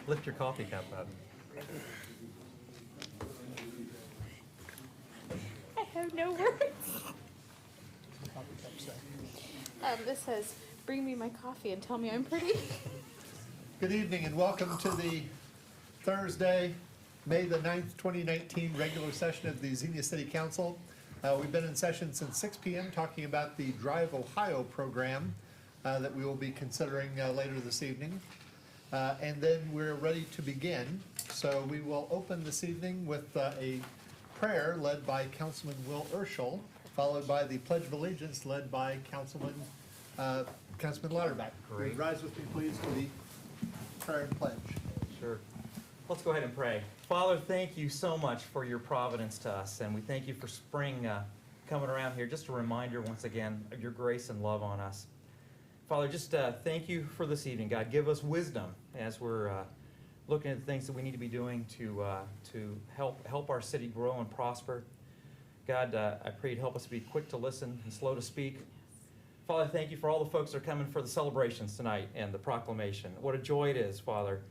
Lift your coffee cup up. I have no words. This says, bring me my coffee and tell me I'm pretty. Good evening and welcome to the Thursday, May the 9th, 2019 regular session of the Xenia City Council. We've been in session since 6 p.m. talking about the Drive Ohio program that we will be considering later this evening. And then we're ready to begin. So we will open this evening with a prayer led by Councilman Will Urschel, followed by the Pledge of Allegiance led by Councilman Lauterbach. Great. Would you rise with me, please, to the prayer and pledge. Sure. Let's go ahead and pray. Father, thank you so much for your providence to us, and we thank you for spring coming around here. Just a reminder once again of your grace and love on us. Father, just thank you for this evening. God, give us wisdom as we're looking at the things that we need to be doing to help our city grow and prosper. God, I pray you'd help us to be quick to listen and slow to speak. Father, thank you for all the folks that are coming for the celebrations tonight and the proclamation. What a joy it is, Father.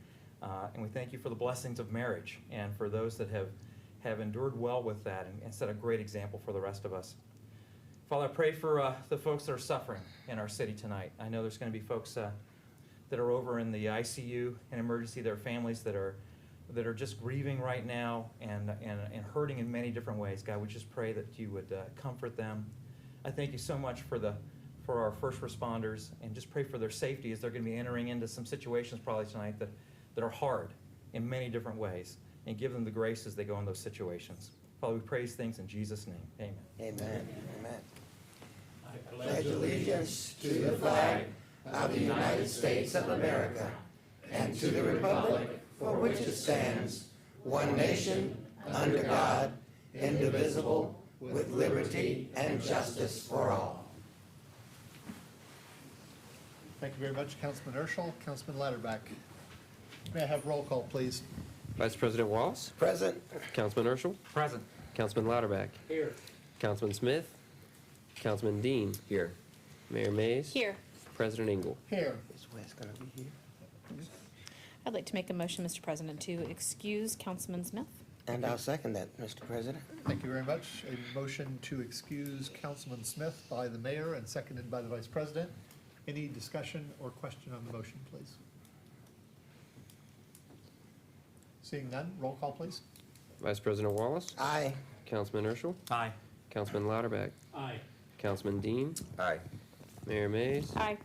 And we thank you for the blessings of marriage and for those that have endured well with that and set a great example for the rest of us. Father, I pray for the folks that are suffering in our city tonight. I know there's going to be folks that are over in the ICU and emergency. There are families that are just grieving right now and hurting in many different ways. God, we just pray that you would comfort them. I thank you so much for our first responders, and just pray for their safety as they're going to be entering into some situations probably tonight that are hard in many different ways, and give them the grace as they go in those situations. Father, we praise things in Jesus' name. Amen. Amen. Amen. I pledge allegiance to the flag of the United States of America and to the republic for which it stands, one nation, under God, indivisible, with liberty and justice for all. Thank you very much, Councilman Urschel. Councilman Lauterbach. May I have roll call, please? Vice President Wallace. Present. Councilman Urschel. Present. Councilman Lauterbach. Here. Councilman Smith. Councilman Dean. Here. Mayor Mays. Here. President Engel. Here. Is Wes going to be here? I'd like to make a motion, Mr. President, to excuse Councilman Smith. And I'll second that, Mr. President. Thank you very much. A motion to excuse Councilman Smith by the mayor and seconded by the vice president. Any discussion or question on the motion, please? Seeing none, roll call, please. Vice President Wallace. Aye. Councilman Urschel. Aye. Councilman Lauterbach. Aye. Councilman Dean. Aye. Mayor Mays. Aye.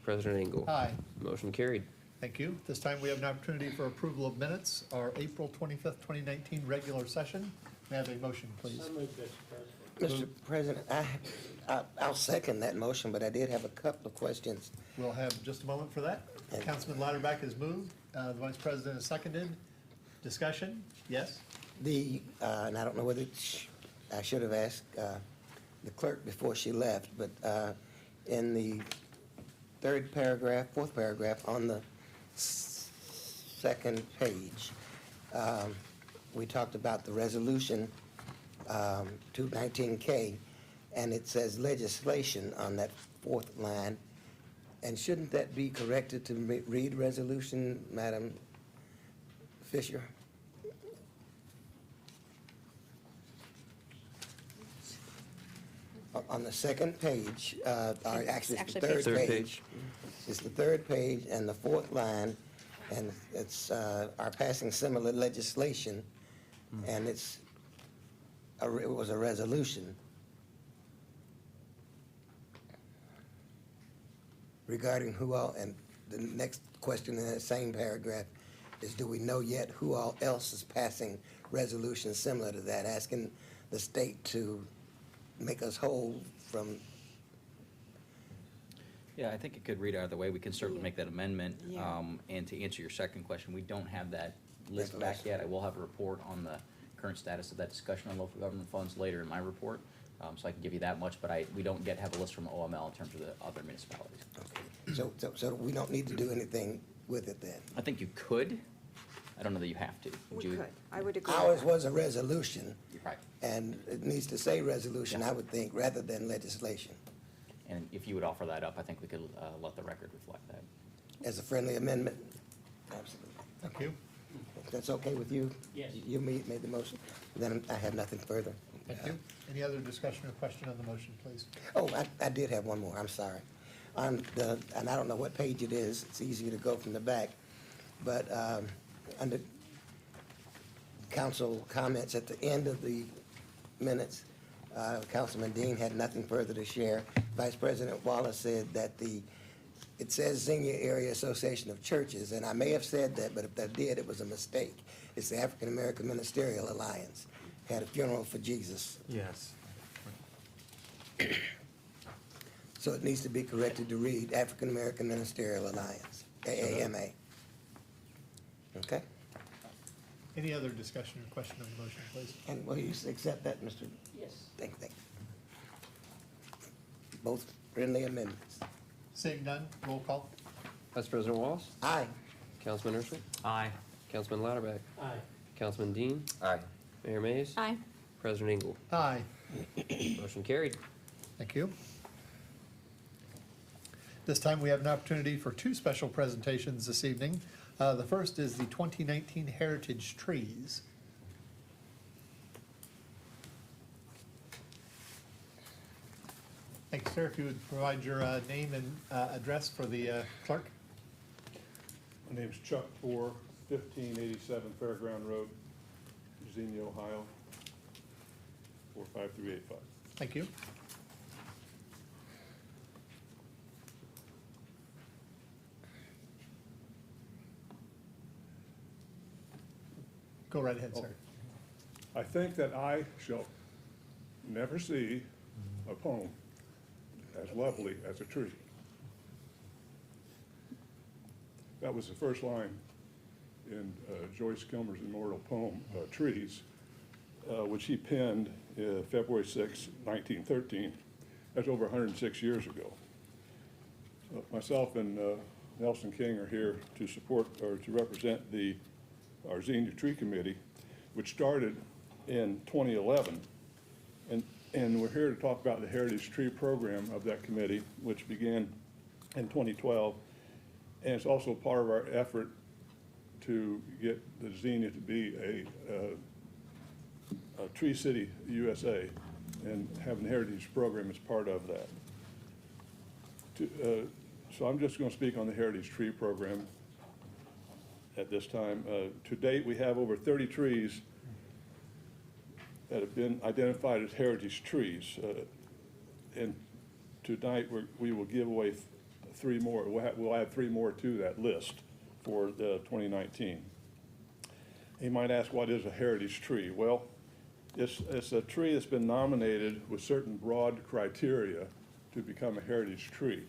President Engel. Aye. Motion carried. Thank you. This time we have an opportunity for approval of minutes, our April 25th, 2019 regular session. May I have a motion, please? Mr. President, I'll second that motion, but I did have a couple of questions. We'll have just a moment for that. Okay. Councilman Lauterbach has moved. The vice president has seconded. Discussion? Yes? And I don't know whether I should have asked the clerk before she left, but in the fourth paragraph on the second page, we talked about the resolution 219K, and it says legislation on that fourth line. And shouldn't that be corrected to read resolution, Madam Fisher? On the second page, or actually it's the third page. It's the third page and the fourth line, and it's are passing similar legislation, and it was a resolution regarding who all, and the next question in that same paragraph is, do we know yet who all else is passing resolutions similar to that, asking the state to make us whole from... Yeah, I think it could read either way. We can certainly make that amendment. And to answer your second question, we don't have that list back yet. I will have a report on the current status of that discussion on local government funds later in my report. So I can give you that much, but we don't yet have a list from OML in terms of the other municipalities. Okay. So we don't need to do anything with it then? I think you could. I don't know that you have to. Would you? Could. I would agree. Ours was a resolution, Right. and it needs to say resolution, I would think, rather than legislation. And if you would offer that up, I think we could let the record reflect that. As a friendly amendment? Absolutely. Okay. Thank you. If that's okay with you? Yes. You made the motion, then I have nothing further. Thank you. Any other discussion or question on the motion, please? Oh, I did have one more, I'm sorry. On the, and I don't know what page it is, it's easier to go from the back, but under council comments at the end of the minutes, Councilman Dean had nothing further to share. Vice President Wallace said that it says Xenia Area Association of Churches, and I may have said that, but if I did, it was a mistake. It's the African American Ministerial Alliance. Had a funeral for Jesus. Yes. So it needs to be corrected to read African American Ministerial Alliance, AAMA. Okay? Any other discussion or question on the motion, please? And will you accept that, Mr.? Yes. Thank you. Both friendly amendments. Seeing none, roll call. Vice President Wallace, Aye. Councilman Urschel, Aye. Councilman Lauterbach, Aye. Councilman Dean, Aye. Mayor Mays, Aye. President Engel. Aye. Motion carried. Thank you. This time, we have an opportunity for two special presentations this evening. The first is the 2019 Heritage Trees. Thanks, sir. If you would provide your name and address for the clerk. My name's Chuck Poor, 1587 Fairground Road, Xenia, Ohio, 45385. Thank you. Go right ahead, sir. I think that I shall never see a poem as lovely as a tree. That was the first line in Joyce Kilmer's immortal poem, Trees, which he penned February 6, 1913. That's over 106 years ago. Myself and Nelson King are here to support or to represent our Xenia Tree Committee, which started in 2011. And we're here to talk about the Heritage Tree Program of that committee, which began in 2012. And it's also part of our effort to get the Xenia to be a Tree City USA, and having the Heritage Program is part of that. So I'm just going to speak on the Heritage Tree Program at this time. To date, we have over 30 trees that have been identified as heritage trees. And tonight, we will give away 3 more. We'll add 3 more to that list for the 2019. You might ask, what is a heritage tree? Well, it's a tree that's been nominated with certain broad criteria to become a heritage tree.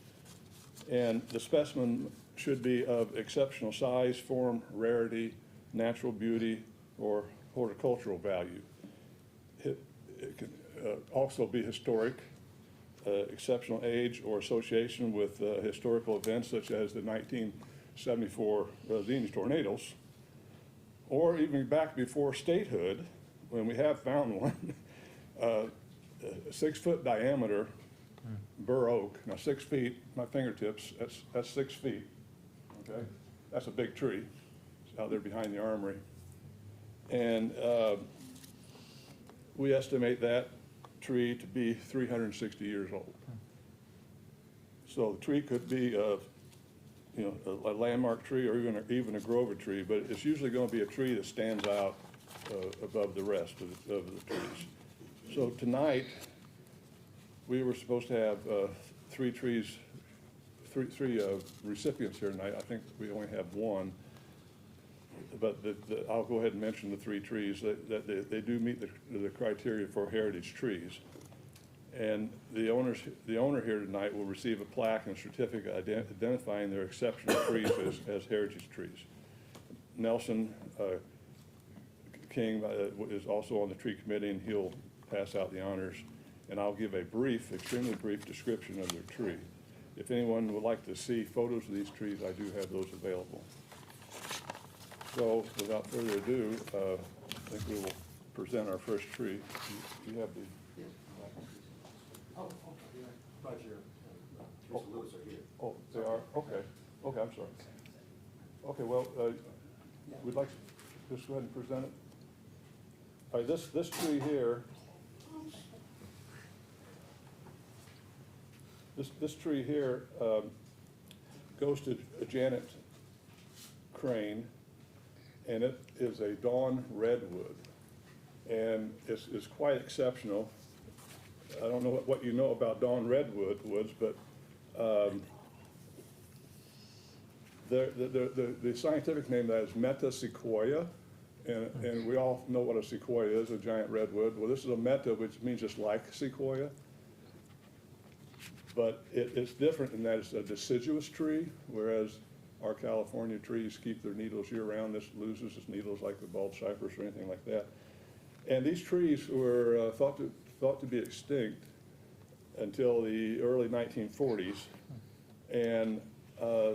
And the specimen should be of exceptional size, form, rarity, natural beauty, or horticultural value. It can also be historic, exceptional age or association with historical events such as the 1974 Xenia tornadoes, or even back before statehood, when we have found one, a 6-foot diameter bur oak. Now 6 feet, my fingertips, that's 6 feet, okay? That's a big tree. It's out there behind the armory. And we estimate that tree to be 360 years old. So the tree could be a landmark tree or even a Grover tree, but it's usually going to be a tree that stands out above the rest of the trees. So tonight, we were supposed to have 3 recipients here tonight. I think we only have 1. But I'll go ahead and mention the 3 trees that they do meet the criteria for heritage trees. And the owner here tonight will receive a plaque and a certificate identifying their exceptional trees as heritage trees. Nelson King is also on the tree committee, and he'll pass out the honors. And I'll give a brief, extremely brief description of their tree. If anyone would like to see photos of these trees, I do have those available. So without further ado, I think we will present our first tree. You have the... Oh, they are? Okay. Okay, I'm sorry. Okay, well, We'd like to just go ahead and present it. All right, this tree here, this tree here goes to Janet Crane, and it is a dawn redwood, and it's quite exceptional. I don't know what you know about dawn redwood woods, but the scientific name of that is meta sequoia, and we all know what a sequoia is, a giant redwood. Well, this is a meta, which means just like sequoia, but it's different in that it's a deciduous tree, whereas our California trees keep their needles year-round. This loses its needles like the bald cypress or anything like that. And these trees were thought to be extinct until the early 1940s, and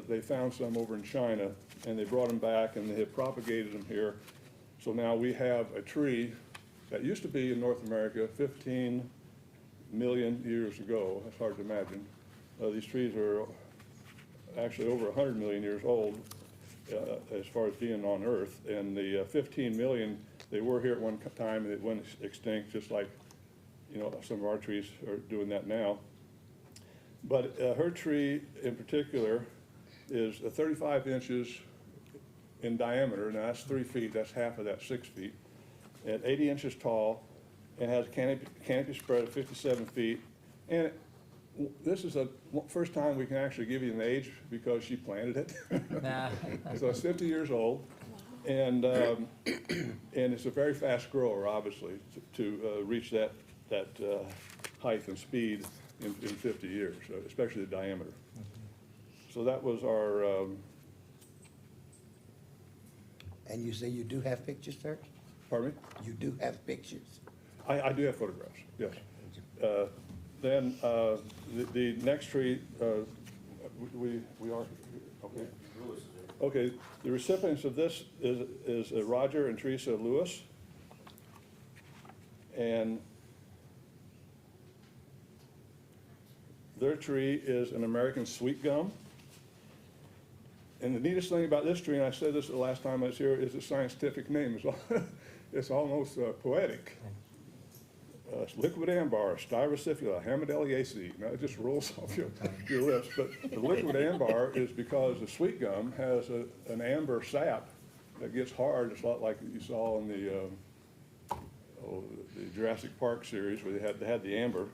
they found some over in China, and they brought them back, and they have propagated them here. So now we have a tree that used to be in North America 15 million years ago. That's hard to imagine. These trees are actually over 100 million years old as far as being on Earth, and the 15 million, they were here at one time and it went extinct, just like, you know, some of our trees are doing that now. But her tree in particular is 35 inches in diameter. Now that's 3 feet, that's half of that 6 feet, and 80 inches tall, and has a canopy spread of 57 feet. And this is the first time we can actually give you an age because she planted it. So it's 50 years old, and it's a very fast grower, obviously, to reach that height and speed in 50 years, especially the diameter. So that was our. And you say you do have pictures, sir? Pardon me? You do have pictures? I do have photographs, yes. Then the next tree, we are, okay. Okay, the recipients of this is Roger and Teresa Lewis. And their tree is an American sweet gum. And the neatest thing about this tree, and I said this the last time I was here, is the scientific name. It's almost poetic. It's liquid ambar, styrosifila, hamideliaceae. Now it just rolls off your lips. But the liquid ambar is because the sweet gum has an amber sap that gets hard. It's a lot like you saw in the Jurassic Park series where they had the amber.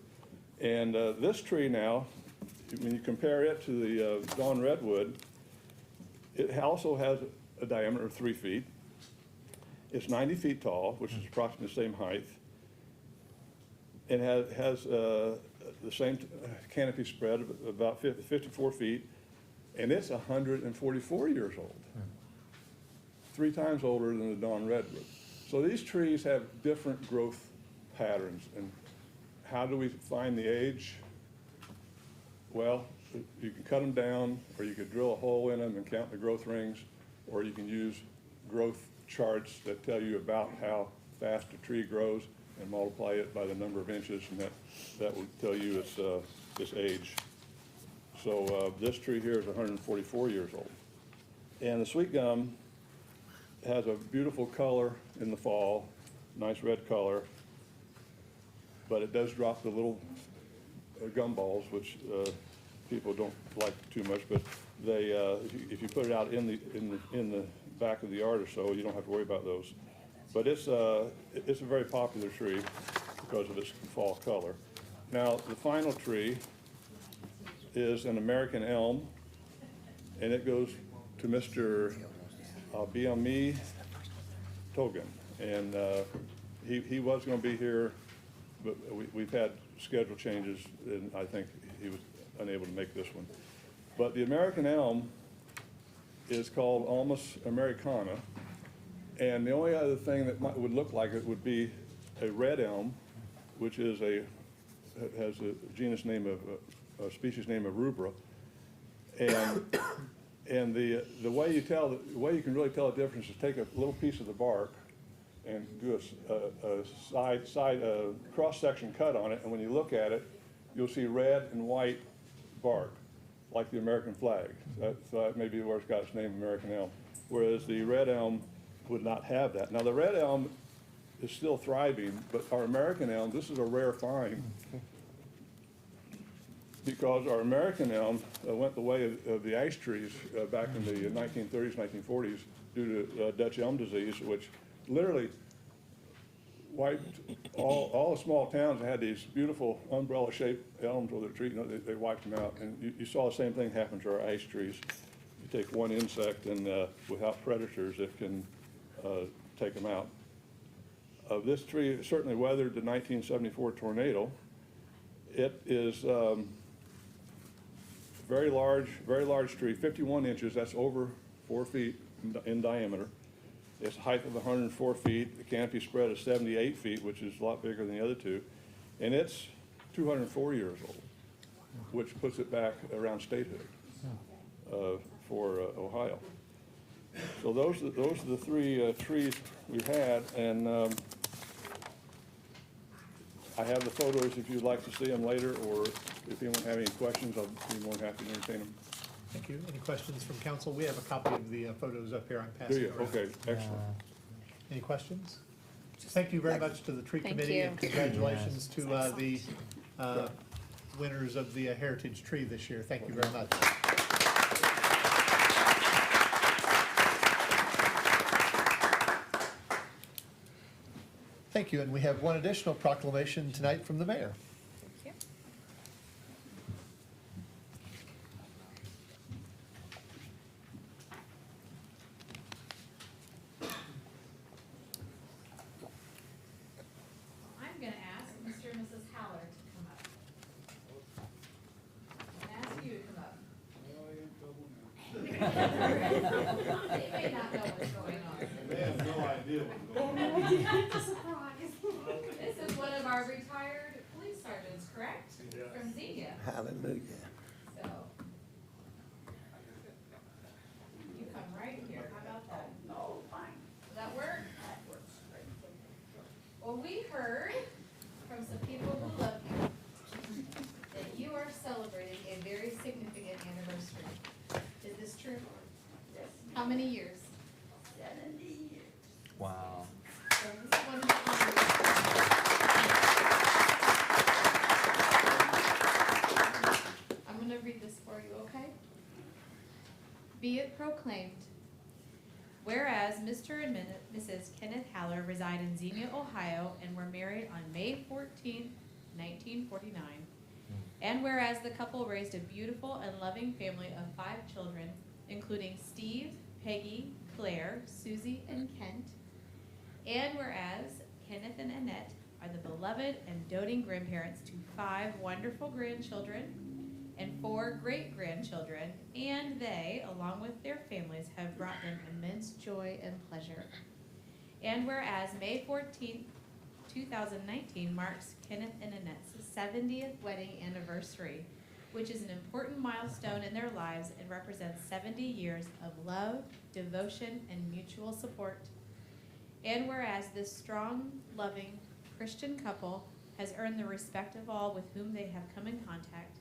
And this tree now, when you compare it to the dawn redwood, it also has a diameter of 3 feet. It's 90 feet tall, which is approximately the same height. It has the same canopy spread of about 54 feet, and it's 144 years old, 3 times older than the dawn redwood. So these trees have different growth patterns. And how do we find the age? Well, you can cut them down, or you could drill a hole in them and count the growth rings, or you can use growth charts that tell you about how fast a tree grows and multiply it by the number of inches, and that will tell you its age. So this tree here is 144 years old. And the sweet gum has a beautiful color in the fall, nice red color, but it does drop the little gum balls, which people don't like too much, but they, if you put it out in the back of the yard or so, you don't have to worry about those. But it's a very popular tree because of its fall color. Now, the final tree is an American elm, and it goes to Mr. Biami Togan. And he was going to be here, but we've had schedule changes, and I think he was unable to make this one. But the American elm is called Ulmus americana, and the only other thing that would look like it would be a red elm, which is has a genus name of a species name of rubra, and the way you can really tell the difference is take a little piece of the bark and do a cross section cut on it, and when you look at it, you'll see red and white bark, like the American flag. So that may be where it's got its name, American elm. whereas the red elm would not have that. Now, the red elm is still thriving, but our American elm, this is a rare find, because our American elm went the way of the ash trees back in the 1930s, 1940s, due to Dutch elm disease, which literally wiped all the small towns that had these beautiful umbrella-shaped elms with their trees. They wiped them out. And you saw the same thing happen to our ash trees. You take one insect, and without predators, it can take them out. This tree certainly weathered the 1974 tornado. It is very large tree, 51 inches. That's over 4 feet in diameter. It's a height of 104 feet. The canopy spread is 78 feet, which is a lot bigger than the other two. And it's 204 years old, which puts it back around statehood for Ohio. So those are the three trees we had, and I have the photos if you'd like to see them later, or if anyone have any questions, I'll be more than happy to entertain them. Thank you. Any questions from council? We have a copy of the photos up here. I'm Do passing you? it around. Okay, excellent. Any questions? Thank you very much to the tree Thank committee, you. and congratulations to the winners of the Heritage Tree this year. Thank you very much. Thank you, and we have one additional proclamation tonight from the mayor. Thank you. I'm going to ask Mr. and Mrs. Haller to come up. And ask you to come up. They may not know what's going on. They have no idea what's going on. Surprise. This is one of our retired police sergeants, correct? From Xenia. Hallelujah. So. You come right here. How about that? No, fine. Does that work? That works. Well, we heard from some people who love you that you are celebrating a very significant anniversary. Is this true? Yes. How many years? 70 years. Wow. So this is one of the I'm going to read this for you, okay? Be it proclaimed, whereas Mr. and Mrs. Kenneth Haller reside in Xenia, Ohio, and were married on May 14, 1949, and whereas the couple raised a beautiful and loving family of 5 children, including Steve, Peggy, Claire, Susie, and Kent, and whereas Kenneth and Annette are the beloved and doting grandparents to 5 wonderful grandchildren and 4 great-grandchildren, and they, along with their families, have brought them immense joy and pleasure. And whereas May 14th, 2019 marks Kenneth and Annette's 70th wedding anniversary, which is an important milestone in their lives and represents 70 years of love, devotion, and mutual support. And whereas this strong, loving Christian couple has earned the respect of all with whom they have come in contact,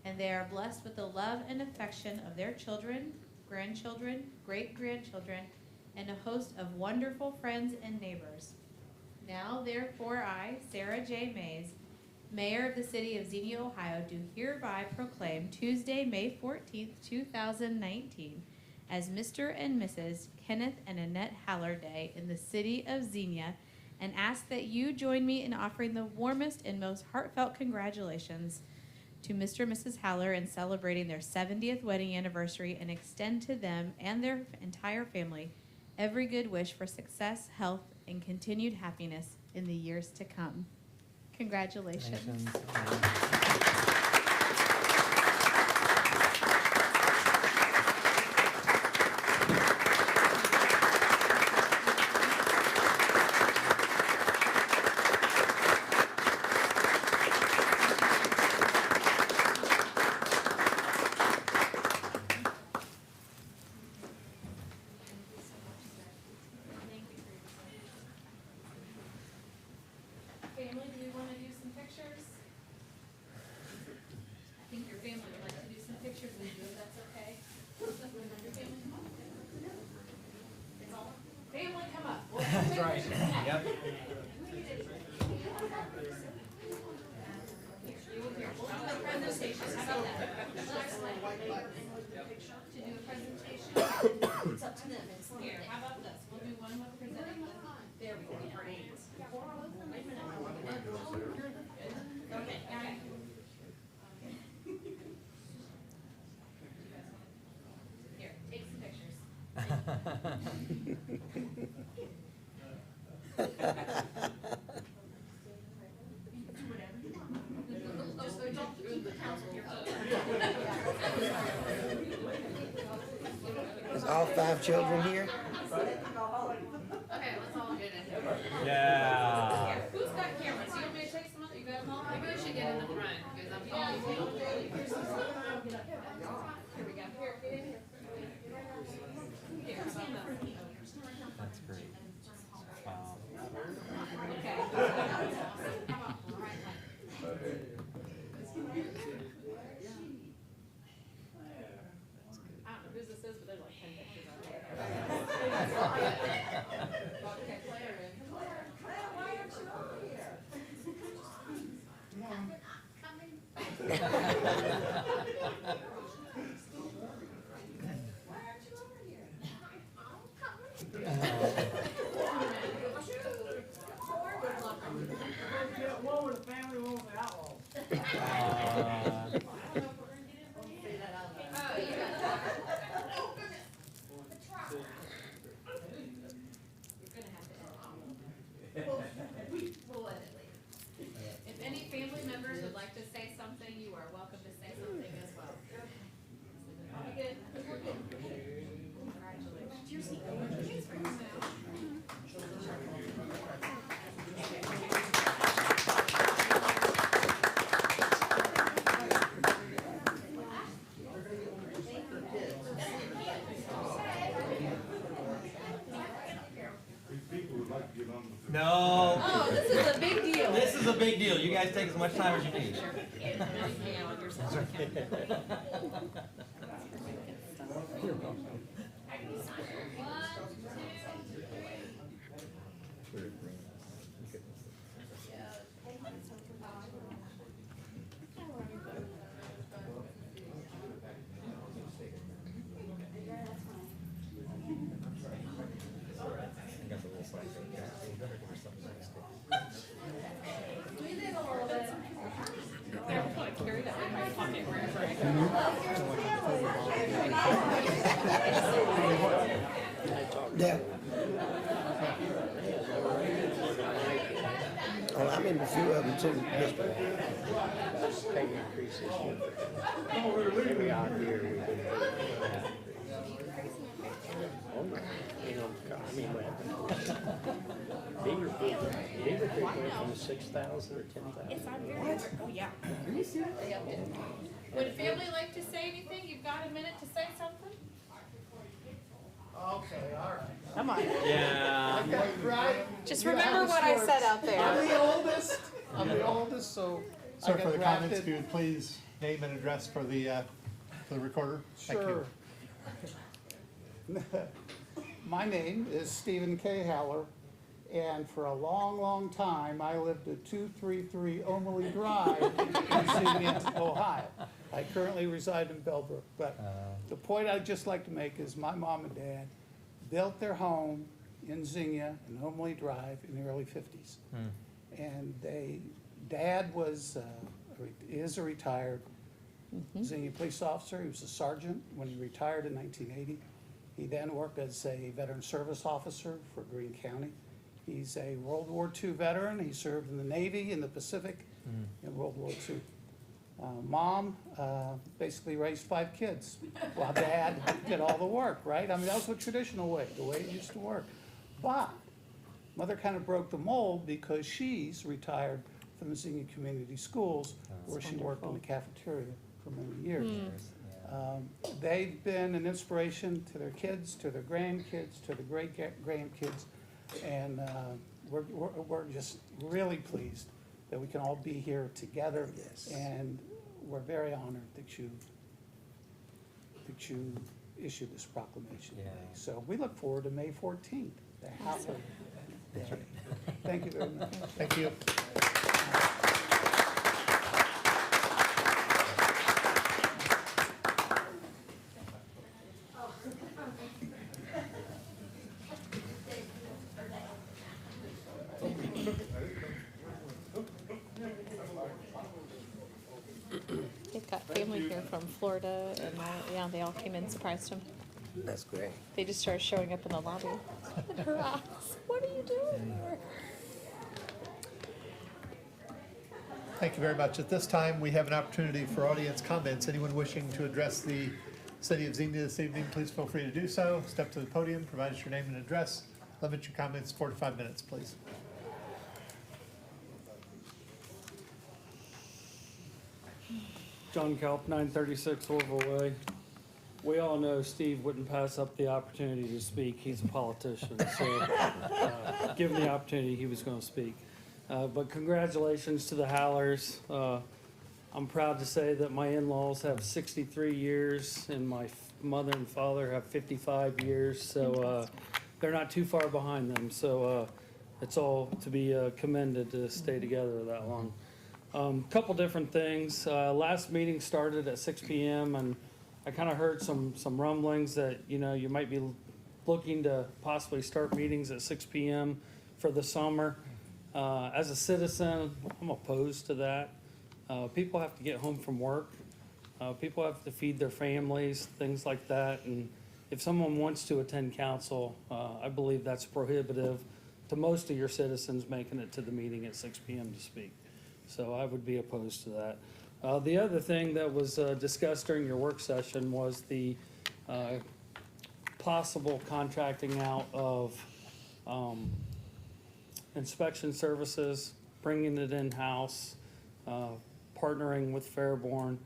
and they are blessed with the love and affection of their children, grandchildren, great-grandchildren, and a host of wonderful friends and neighbors. Now, therefore, I, Sarah J. Mays, Mayor of the City of Xenia, Ohio, do hereby proclaim Tuesday, May 14th, 2019, as Mr. and Mrs. Kenneth and Annette Haller Day in the City of Xenia, and ask that you join me in offering the warmest and most heartfelt congratulations to Mr. and Mrs. Haller in celebrating their 70th wedding anniversary, and extend to them and their entire family every good wish for success, health, and continued happiness in the years to come. Congratulations. Family, do we want to do some pictures? I think your family would like to do some pictures with you, if that's okay. Your family, come on. Yep. Presentation, how about that? To do a presentation? It's up to them. Here, how about this? We'll do one with presenting. There we go. Great. Wait a minute. Okay, okay. Here, take some pictures. Just don't do the council here. Is all 5 children here? Okay, let's all get in here. Yeah. Here, who's got cameras? You want me to take some? You got them all? Maybe we should get in the front because I'm calling you. Here we go. Here, get in here. Here, stand up. That's great. Wow. I don't know whose this is, but there's like 10 pictures on there. Okay, Claire in. Why aren't you over here? Why aren't you over here? One with the family, one with the outlaws. We'll let it later. If any family members would like to say something, you are welcome to say something as well. Are we good? We're good. Congratulations. Your seat. Thanks for coming out. No. Oh, this is a big deal. This is a big deal. You guys take as much time as you need. Yeah. Well, I'm in a few of them too. Pay increase this year. Every odd year we've been. Oh my, you know, I mean, Beaver Creek went from 6,000 to 10,000. Oh, yeah. Would a family like to say anything? You've got a minute to say something? Okay, all right. Come on. Yeah. Right? Just You remember have what the I shorts. said out there. I'm the oldest. I'm the oldest, so. I Sir, got for the comments, if drafted. you would please name and address for the recorder. Thank you. Sure. My name is Stephen K. Haller, and for a long, long time, I lived at 233 Omerly Drive in Xenia, Ohio. I currently reside in Bellbrook, but the point I'd just like to make is my mom and dad built their home in Xenia and Omerly Drive in the early 50s. And Dad is a retired Xenia police officer. He was a sergeant when he retired in 1980. He then worked as a veteran service officer for Greene County. He's a World War II veteran. He served in the Navy in the Pacific in World War II. Mom basically raised 5 kids while Dad did all the work, right? I mean, that was the traditional way, the way it used to work. But Mother kind of broke the mold because she's retired from the Xenia Community Schools, where she worked in the cafeteria for many years. They've been an inspiration to their kids, to their grandkids, to the great-grandkids, and we're just really pleased that we can all be here together. Yes. And we're very honored that you issued this proclamation today. Yeah. So we look forward to May 14th, the Thank you very much. Thank you. They've got family here from Florida, and yeah, they all came in and surprised him. That's great. They just started showing up in the lobby. And her eyes, what are you doing here? Thank you very much. At this time, we have an opportunity for audience comments. Anyone wishing to address the city of Xenia this evening, please feel free to do so. Step to the podium, provide us your name and address. Limit your comments 4 to 5 minutes, please. John Kelp, 936 Orville Way. We all know Steve wouldn't pass up the opportunity to speak. He's a politician, so given the opportunity, he was going to speak. But congratulations to the Howlers. I'm proud to say that my in-laws have 63 years and my mother and father have 55 years, so they're not too far behind them. So it's all to be commended to stay together that long. Couple different things. Last meeting started at 6 p.m. and I kind of heard some rumblings that, you might be looking to possibly start meetings at 6 p.m. for the summer. As a citizen, I'm opposed to that. People have to get home from work. People have to feed their families, things like that. And if someone wants to attend council, I believe that's prohibitive to most of your citizens making it to the meeting at 6 p.m. to speak. So I would be opposed to that. The other thing that was discussed during your work session was the possible contracting out of inspection services, bringing it in-house, partnering with Fairborn.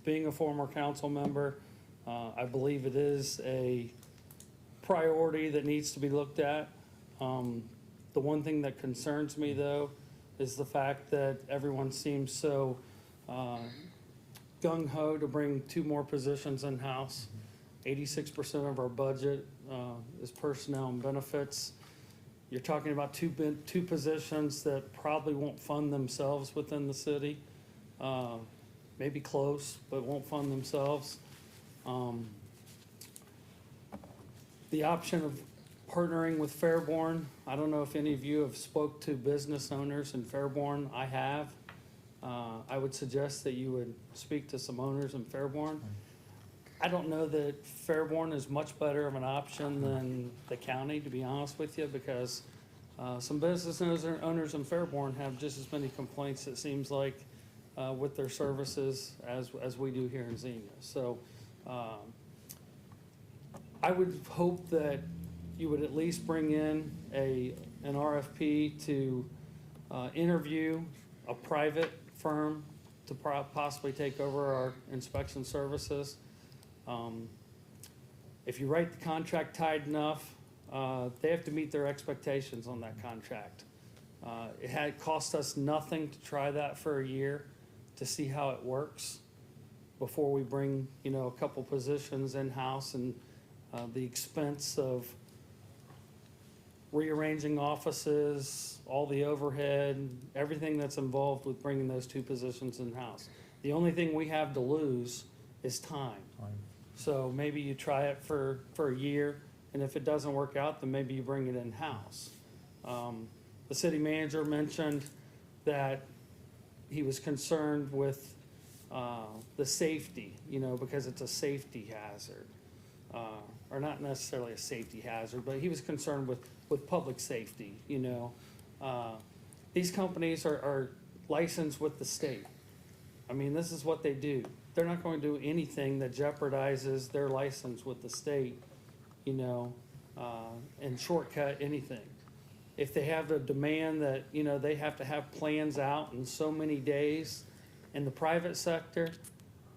Being a former council member, I believe it is a priority that needs to be looked at. The one thing that concerns me, though, is the fact that everyone seems so gung-ho to bring 2 more positions in-house. 86% of our budget is personnel and benefits. You're talking about two positions that probably won't fund themselves within the city. Maybe close, but won't fund themselves. The option of partnering with Fairborn, I don't know if any of you have spoke to business owners in Fairborn. I have. I would suggest that you would speak to some owners in Fairborn. I don't know that Fairborn is much better of an option than the county, to be honest with you, because some business owners in Fairborn have just as many complaints, it seems like, with their services as we do here in Xenia. So I would hope that you would at least bring in an RFP to interview a private firm to possibly take over our inspection services. If you write the contract tight enough, they have to meet their expectations on that contract. It had cost us nothing to try that for a year to see how it works before we bring, a couple positions in-house, and the expense of rearranging offices, all the overhead, everything that's involved with bringing those 2 positions in-house. The only thing we have to lose is time. So maybe you try it for a year, and if it doesn't work out, then maybe you bring it in-house. The city manager mentioned that he was concerned with the safety, because it's a safety hazard. Or not necessarily a safety hazard, but he was concerned with public safety, These companies are licensed with the state. I mean, this is what they do. They're not going to do anything that jeopardizes their license with the state, and shortcut anything. If they have a demand that, they have to have plans out in so many days, in the private sector,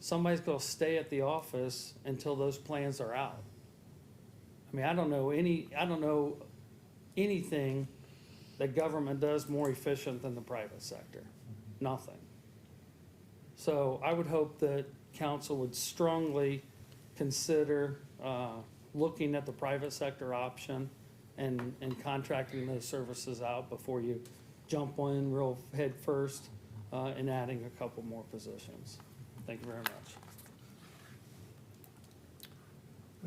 somebody's gonna stay at the office until those plans are out. I mean, I don't know anything that government does more efficient than the private sector. Nothing. So I would hope that council would strongly consider looking at the private sector option and contracting those services out before you jump in real head first and adding a couple more positions. Thank you very much.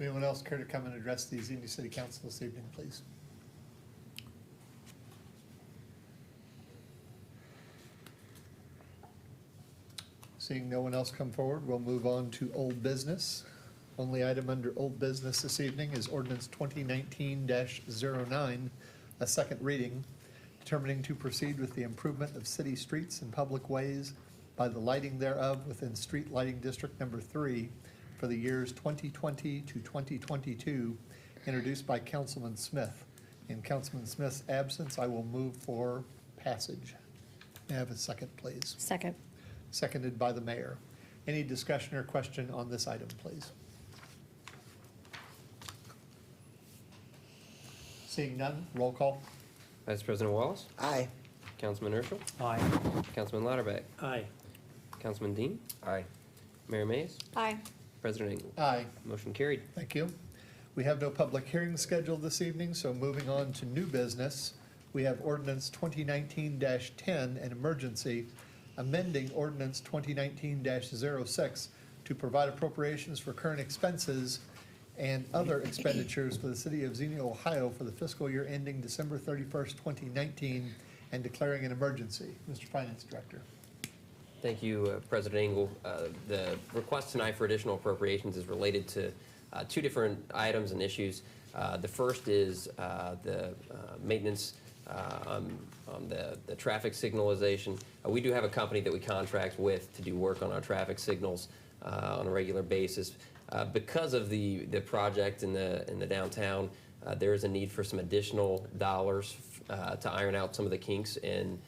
Anyone else care to come and address the Xenia City Council this evening, please? Seeing no one else come forward, we'll move on to old business. Only item under old business this evening is ordinance 2019-09, a second reading, determining to proceed with the improvement of city streets and public ways by the lighting thereof within Street Lighting District Number 3 for the years 2020 to 2022, introduced by Councilman Smith. In Councilman Smith's absence, I will move for passage. May I have a second, please? Second. Seconded by the mayor. Any discussion or question on this item, please? Seeing none, roll call. Vice President Wallace, Aye. Councilman Urschel, Aye. Councilman Lauterbach, Aye. Councilman Dean, Aye. Mayor Mays, Aye. President Engel. Aye. Motion carried. Thank you. We have no public hearings scheduled this evening, so moving on to new business, we have ordinance 2019-10, an emergency, amending ordinance 2019-06 to provide appropriations for current expenses and other expenditures for the city of Xenia, Ohio for the fiscal year ending December 31st, 2019, and declaring an emergency. Mr. Finance Director. Thank you, President Engel. The request tonight for additional appropriations is related to two different items and issues. The first is the maintenance on the traffic signalization. We do have a company that we contract with to do work on our traffic signals on a regular basis. Because of the project in the downtown, there is a need for some additional dollars to iron out some of the kinks in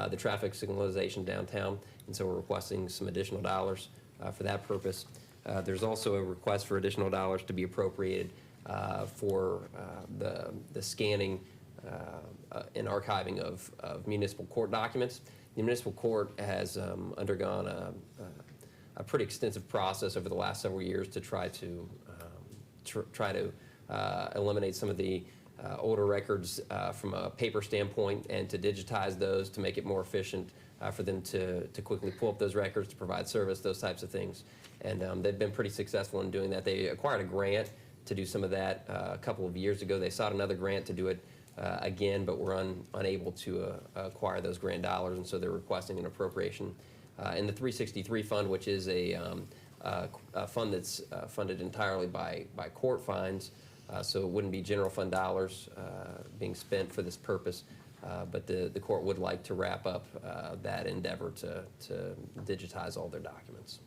the traffic signalization downtown, and so we're requesting some additional dollars for that purpose. There's also a request for additional dollars to be appropriated for the scanning and archiving of municipal court documents. The municipal court has undergone a pretty extensive process over the last several years to try to eliminate some of the older records from a paper standpoint and to digitize those to make it more efficient for them to quickly pull up those records, to provide service, those types of things. And they've been pretty successful in doing that. They acquired a grant to do some of that a couple of years ago. They sought another grant to do it again, but were unable to acquire those grant dollars, and so they're requesting an appropriation in the 363 fund, which is a fund that's funded entirely by court fines, so it wouldn't be general fund dollars being spent for this purpose, but the court would like to wrap up that endeavor to digitize all their documents.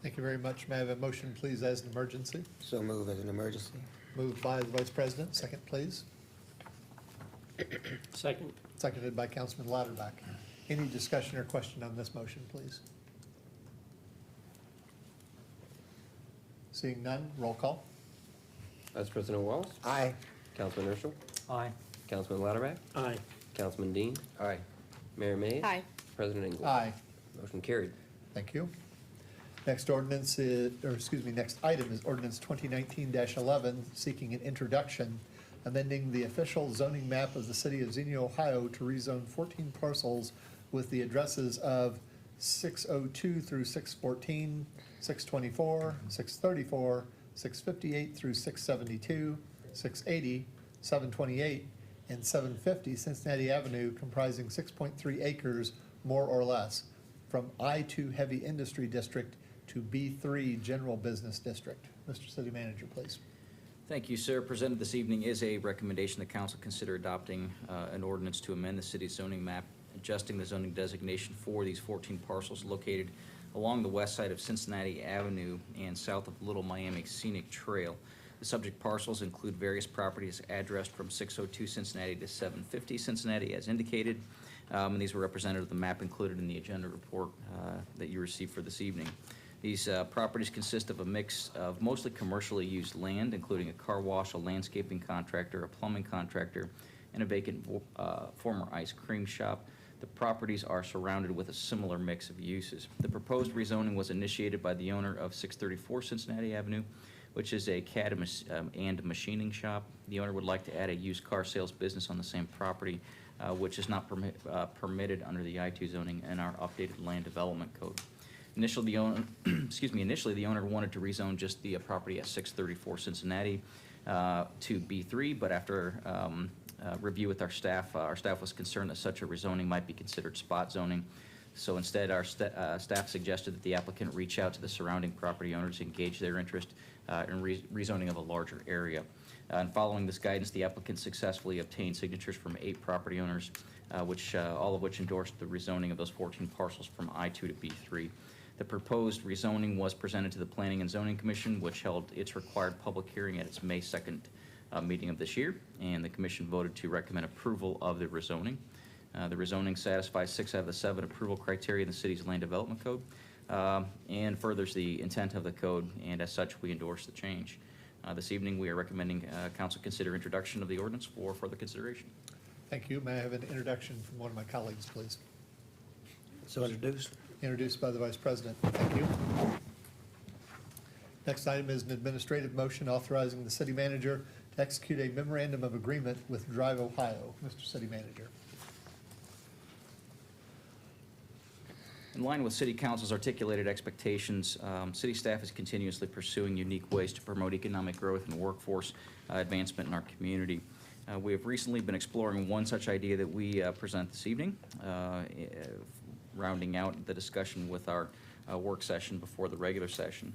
Thank you very much. May I have a motion, please, as an emergency? So move as an emergency. Moved by the Vice President. Second, please. Second. Seconded by Councilman Lauterbach. Any discussion or question on this motion, please? Seeing none, roll call. Vice President Wallace, Aye. Councilman Urschel, Aye. Councilman Lauterbach, Aye. Councilman Dean, Aye. Mayor Mays. Aye. President Engel. Aye. Motion carried. Thank you. Next ordinance is, next item is ordinance 2019-11, seeking an introduction, amending the official zoning map of the city of Xenia, Ohio to rezone 14 parcels with the addresses of 602 through 614, 624, 634, 658 through 672, 680, 728, and 750 Cincinnati Avenue, comprising 6.3 acres, more or less, from I-2 Heavy Industry District to B3 General Business District. Mr. City Manager, please. Thank you, sir. Presented this evening is a recommendation the council consider adopting an ordinance to amend the city's zoning map, adjusting the zoning designation for these 14 parcels located along the west side of Cincinnati Avenue and south of Little Miami Scenic Trail. The subject parcels include various properties addressed from 602 Cincinnati to 750 Cincinnati as indicated, and these were represented with the map included in the agenda report that you received for this evening. These properties consist of a mix of mostly commercially used land, including a car wash, a landscaping contractor, a plumbing contractor, and a vacant former ice cream shop. The properties are surrounded with a similar mix of uses. The proposed rezoning was initiated by the owner of 634 Cincinnati Avenue, which is a CAD and machining shop. The owner would like to add a used car sales business on the same property, which is not permitted under the I-2 zoning and our updated land development code. Initially, the owner, initially the owner wanted to rezone just the property at 634 Cincinnati to B3, but after review with our staff was concerned that such a rezoning might be considered spot zoning. So instead, our staff suggested that the applicant reach out to the surrounding property owners, engage their interest in rezoning of a larger area. And following this guidance, the applicant successfully obtained signatures from 8 property owners, all of which endorsed the rezoning of those 14 parcels from I-2 to B3. The proposed rezoning was presented to the Planning and Zoning Commission, which held its required public hearing at its May 2nd meeting of this year, and the commission voted to recommend approval of the rezoning. The rezoning satisfies 6 out of the 7 approval criteria in the city's land development code and furthers the intent of the code, and as such, we endorse the change. This evening, we are recommending council consider introduction of the ordinance for further consideration. Thank you. May I have an introduction from one of my colleagues, please? So introduced. Introduced by the Vice President. Thank you. Next item is an administrative motion authorizing the city manager to execute a memorandum of agreement with Drive Ohio. Mr. City Manager. In line with City Council's articulated expectations, city staff is continuously pursuing unique ways to promote economic growth and workforce advancement in our community. We have recently been exploring one such idea that we present this evening, rounding out the discussion with our work session before the regular session.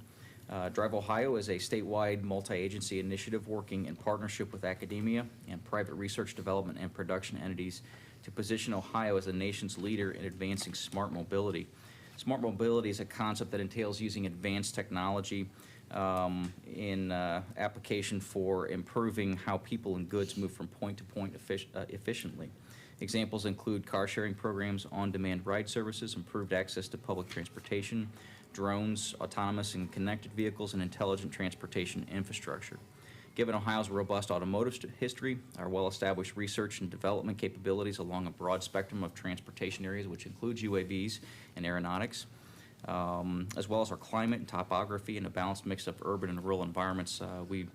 Drive Ohio is a statewide multi-agency initiative working in partnership with academia and private research development and production entities to position Ohio as the nation's leader in advancing smart mobility. Smart mobility is a concept that entails using advanced technology in application for improving how people and goods move from point to point efficiently. Examples include car sharing programs, on-demand ride services, improved access to public transportation, drones, autonomous and connected vehicles, and intelligent transportation infrastructure. Given Ohio's robust automotive history, our well-established research and development capabilities along a broad spectrum of transportation areas, which includes UAVs and aeronautics, as well as our climate and topography and a balanced mix of urban and rural environments, we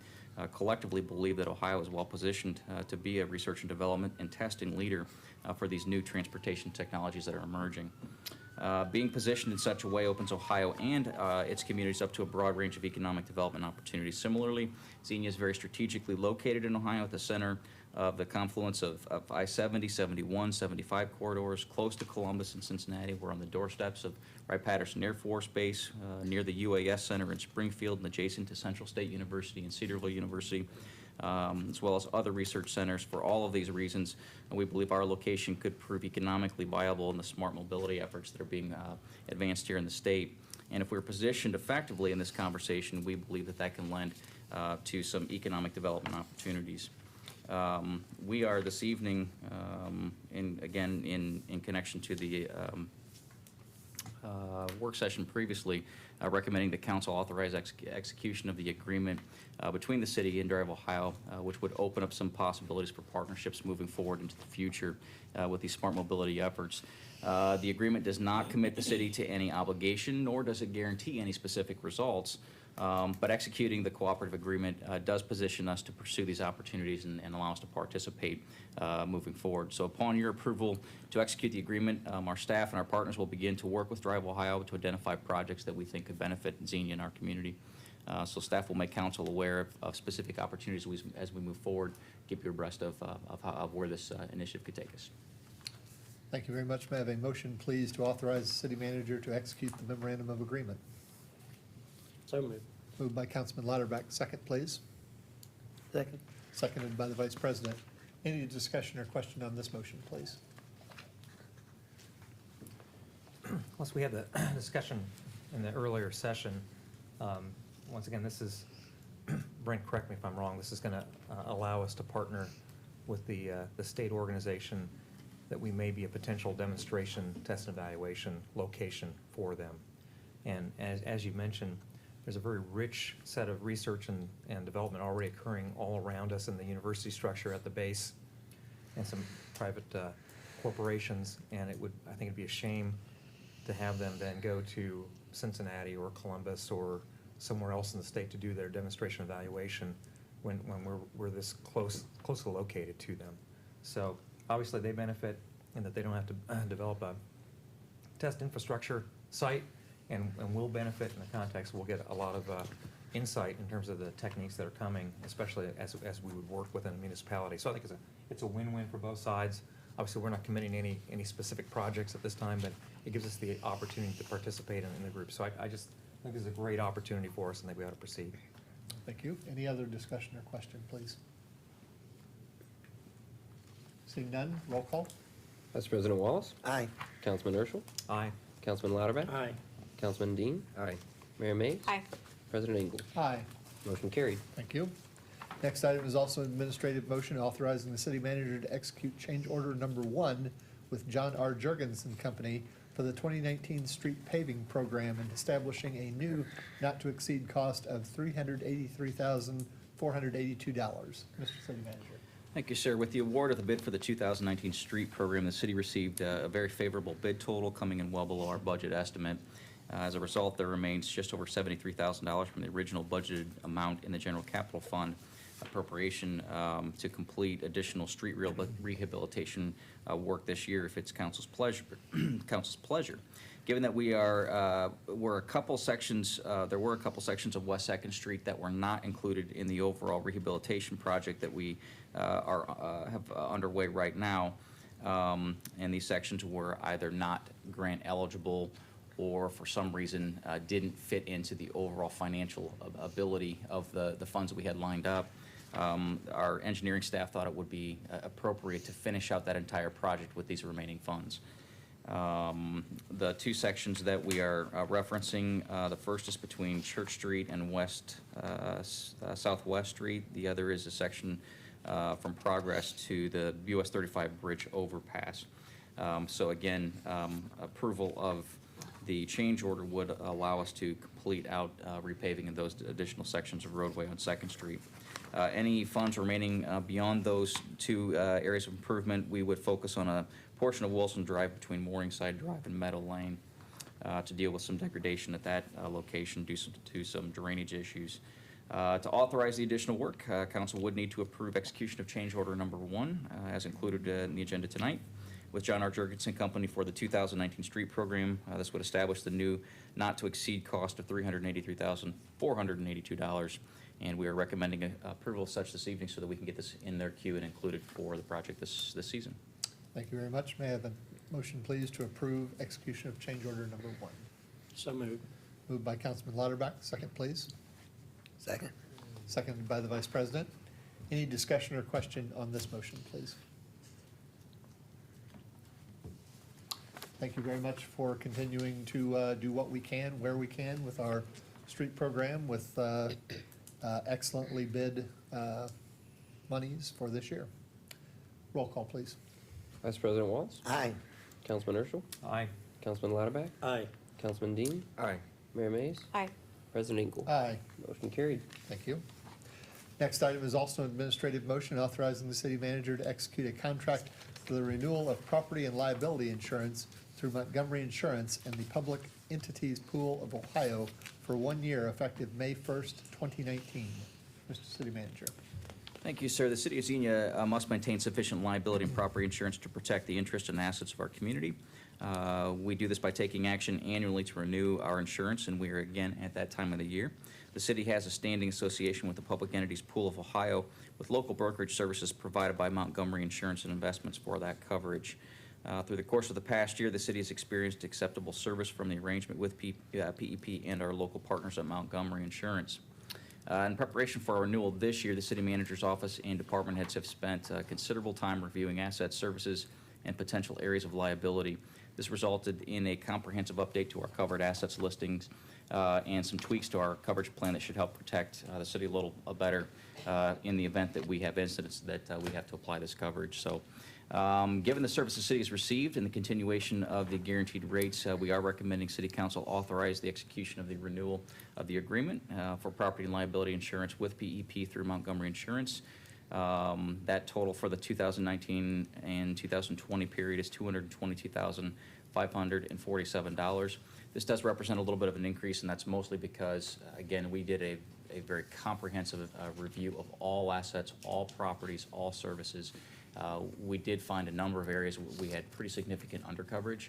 collectively believe that Ohio is well positioned to be a research and development and testing leader for these new transportation technologies that are emerging. Being positioned in such a way opens Ohio and its communities up to a broad range of economic development opportunities. Similarly, Xenia is very strategically located in Ohio at the center of the confluence of I-70, 71, 75 corridors, close to Columbus and Cincinnati. We're on the doorsteps of Wright-Patterson Air Force Base, near the UAS Center in Springfield and adjacent to Central State University and Cedarville University, as well as other research centers. For all of these reasons, we believe our location could prove economically viable in the smart mobility efforts that are being advanced here in the state. And if we're positioned effectively in this conversation, we believe that that can lend to some economic development opportunities. We are this evening, in connection to the work session previously, recommending the council authorize execution of the agreement between the city and Drive Ohio, which would open up some possibilities for partnerships moving forward into the future with these smart mobility efforts. The agreement does not commit the city to any obligation, nor does it guarantee any specific results. But executing the cooperative agreement does position us to pursue these opportunities and allow us to participate moving forward. So upon your approval to execute the agreement, our staff and our partners will begin to work with Drive Ohio to identify projects that we think could benefit Xenia and our community. So staff will make council aware of specific opportunities as we move forward, keep you abreast of where this initiative could take us. Thank you very much. May I have a motion, please, to authorize the city manager to execute the memorandum of agreement? So moved. Moved by Councilman Lauterbach. Second, please. Second. Seconded by the Vice President. Any discussion or question on this motion, please? Once we had the discussion in the earlier session, once again, this is, Brent, correct me if I'm wrong, this is going to allow us to partner with the state organization that we may be a potential demonstration test and evaluation location for them. And as you mentioned, there's a very rich set of research and development already occurring all around us in the university structure at the base and some private corporations, and I think it'd be a shame to have them then go to Cincinnati or Columbus or somewhere else in the state to do their demonstration evaluation when we're this closely located to them. So obviously they benefit in that they don't have to develop a test infrastructure site, and we'll benefit in the context. We'll get a lot of insight in terms of the techniques that are coming, especially as we would work within a municipality. So I think it's a win-win for both sides. Obviously, we're not committing any specific projects at this time, but it gives us the opportunity to participate in the group. So I just think it's a great opportunity for us, and that we ought to proceed. Thank you. Any other discussion or question, please? Seeing none, roll call. Vice President Wallace? Aye. Councilman Urschel? Aye. Councilman Lauterbach? Aye. Councilman Dean? Aye. Mayor Mays? Aye. President Engel? Aye. Motion carried. Thank you. Next item is also an administrative motion authorizing the city manager to execute change order number 1 with John R. Jurgensen Company for the 2019 street paving program and establishing a new not-to-exceed cost of $383,482. Mr. City Manager. Thank you, sir. With the award of the bid for the 2019 street program, the city received a very favorable bid total, coming in well below our budget estimate. As a result, there remains just over $73,000 from the original budgeted amount in the general capital fund appropriation to complete additional street rehabilitation work this year, if it's council's pleasure. Council's pleasure. Given that there were a couple sections of West 2nd Street that were not included in the overall rehabilitation project that we have underway right now, and these sections were either not grant eligible or for some reason didn't fit into the overall financial ability of the funds that we had lined up. Our engineering staff thought it would be appropriate to finish out that entire project with these remaining funds. The two sections that we are referencing, the first is between Church Street and Southwest Street. The other is a section from Progress to the US 35 bridge overpass. So again, approval of the change order would allow us to complete out repaving of those additional sections of roadway on 2nd Street. Any funds remaining beyond those two areas of improvement, we would focus on a portion of Wilson Drive between Morningside Drive and Meadow Lane to deal with some degradation at that location due to some drainage issues. To authorize the additional work, council would need to approve execution of change order number 1 as included in the agenda tonight with John R. Jurgensen Company for the 2019 street program. This would establish the new not-to-exceed cost of $383,482, and we are recommending approval of such this evening so that we can get this in their queue and included for the project this season. Thank you very much. May I have a motion, please, to approve execution of change order number 1? So moved. Moved by Councilman Lauterbach. Second, please. Second. Seconded by the Vice President. Any discussion or question on this motion, please? Thank you very much for continuing to do what we can, where we can with our street program with excellently bid monies for this year. Roll call, please. Vice President Wallace? Aye. Councilman Urschel? Aye. Councilman Lauterbach? Aye. Councilman Dean? Aye. Mayor Mays? Aye. President Engel? Aye. Motion carried. Thank you. Next item is also an administrative motion authorizing the city manager to execute a contract for the renewal of property and liability insurance through Montgomery Insurance and the Public Entities Pool of Ohio for 1 year effective May 1st, 2019. Mr. City Manager. Thank you, sir. The City of Xenia must maintain sufficient liability and property insurance to protect the interests and assets of our community. We do this by taking action annually to renew our insurance, and we are again at that time of the year. The city has a standing association with the Public Entities Pool of Ohio with local brokerage services provided by Montgomery Insurance and Investments for that coverage. Through the course of the past year, the city has experienced acceptable service from the arrangement with PEP and our local partners at Montgomery Insurance. In preparation for our renewal this year, the city manager's office and department heads have spent considerable time reviewing asset services and potential areas of liability. This resulted in a comprehensive update to our covered assets listings and some tweaks to our coverage plan that should help protect the city a little better in the event that we have incidents that we have to apply this coverage. So, given the service the city has received and the continuation of the guaranteed rates, we are recommending City Council authorize the execution of the renewal of the agreement for property and liability insurance with PEP through Montgomery Insurance. That total for the 2019 and 2020 period is $222,547. This does represent a little bit of an increase, and that's mostly because, again, we did a very comprehensive review of all assets, all properties, all services. We did find a number of areas we had pretty significant undercoverage,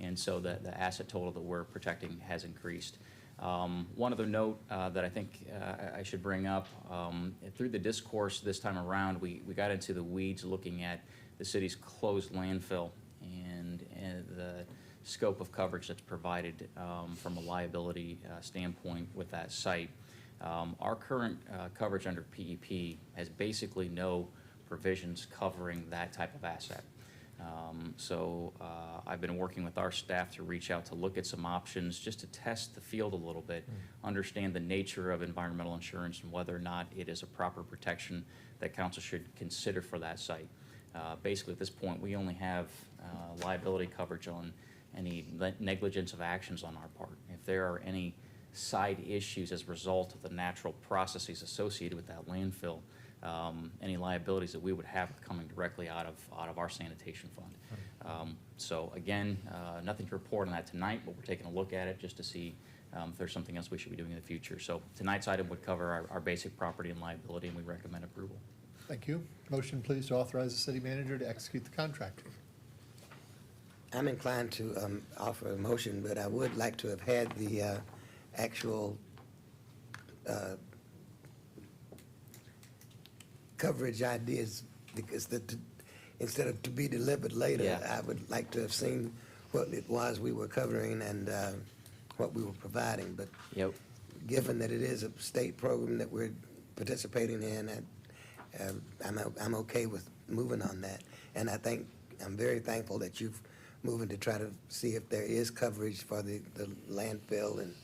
and so the asset total that we're protecting has increased. One other note that I think I should bring up, through the discourse this time around, we got into the weeds looking at the city's closed landfill and the scope of coverage that's provided from a liability standpoint with that site. Our current coverage under PEP has basically no provisions covering that type of asset. So I've been working with our staff to reach out to look at some options just to test the field a little bit, understand the nature of environmental insurance and whether or not it is a proper protection that council should consider for that site. Basically, at this point, we only have liability coverage on any negligence of actions on our part. If there are any side issues as a result of the natural processes associated with that landfill, any liabilities that we would have coming directly out of our sanitation fund. So again, nothing to report on that tonight, but we're taking a look at it just to see if there's something else we should be doing in the future. So tonight's item would cover our basic property and liability, and we recommend approval. Thank you. Motion, please, to authorize the city manager to execute the contract. I'm inclined to offer a motion, but I would like to have had the actual coverage ideas, because instead of to be delivered later, Yeah. I would like to have seen what it was we were covering and what we were providing. But Yep. given that it is a state program that we're participating in, I'm okay with moving on that. And I'm very thankful that you've moving to try to see if there is coverage for the landfill and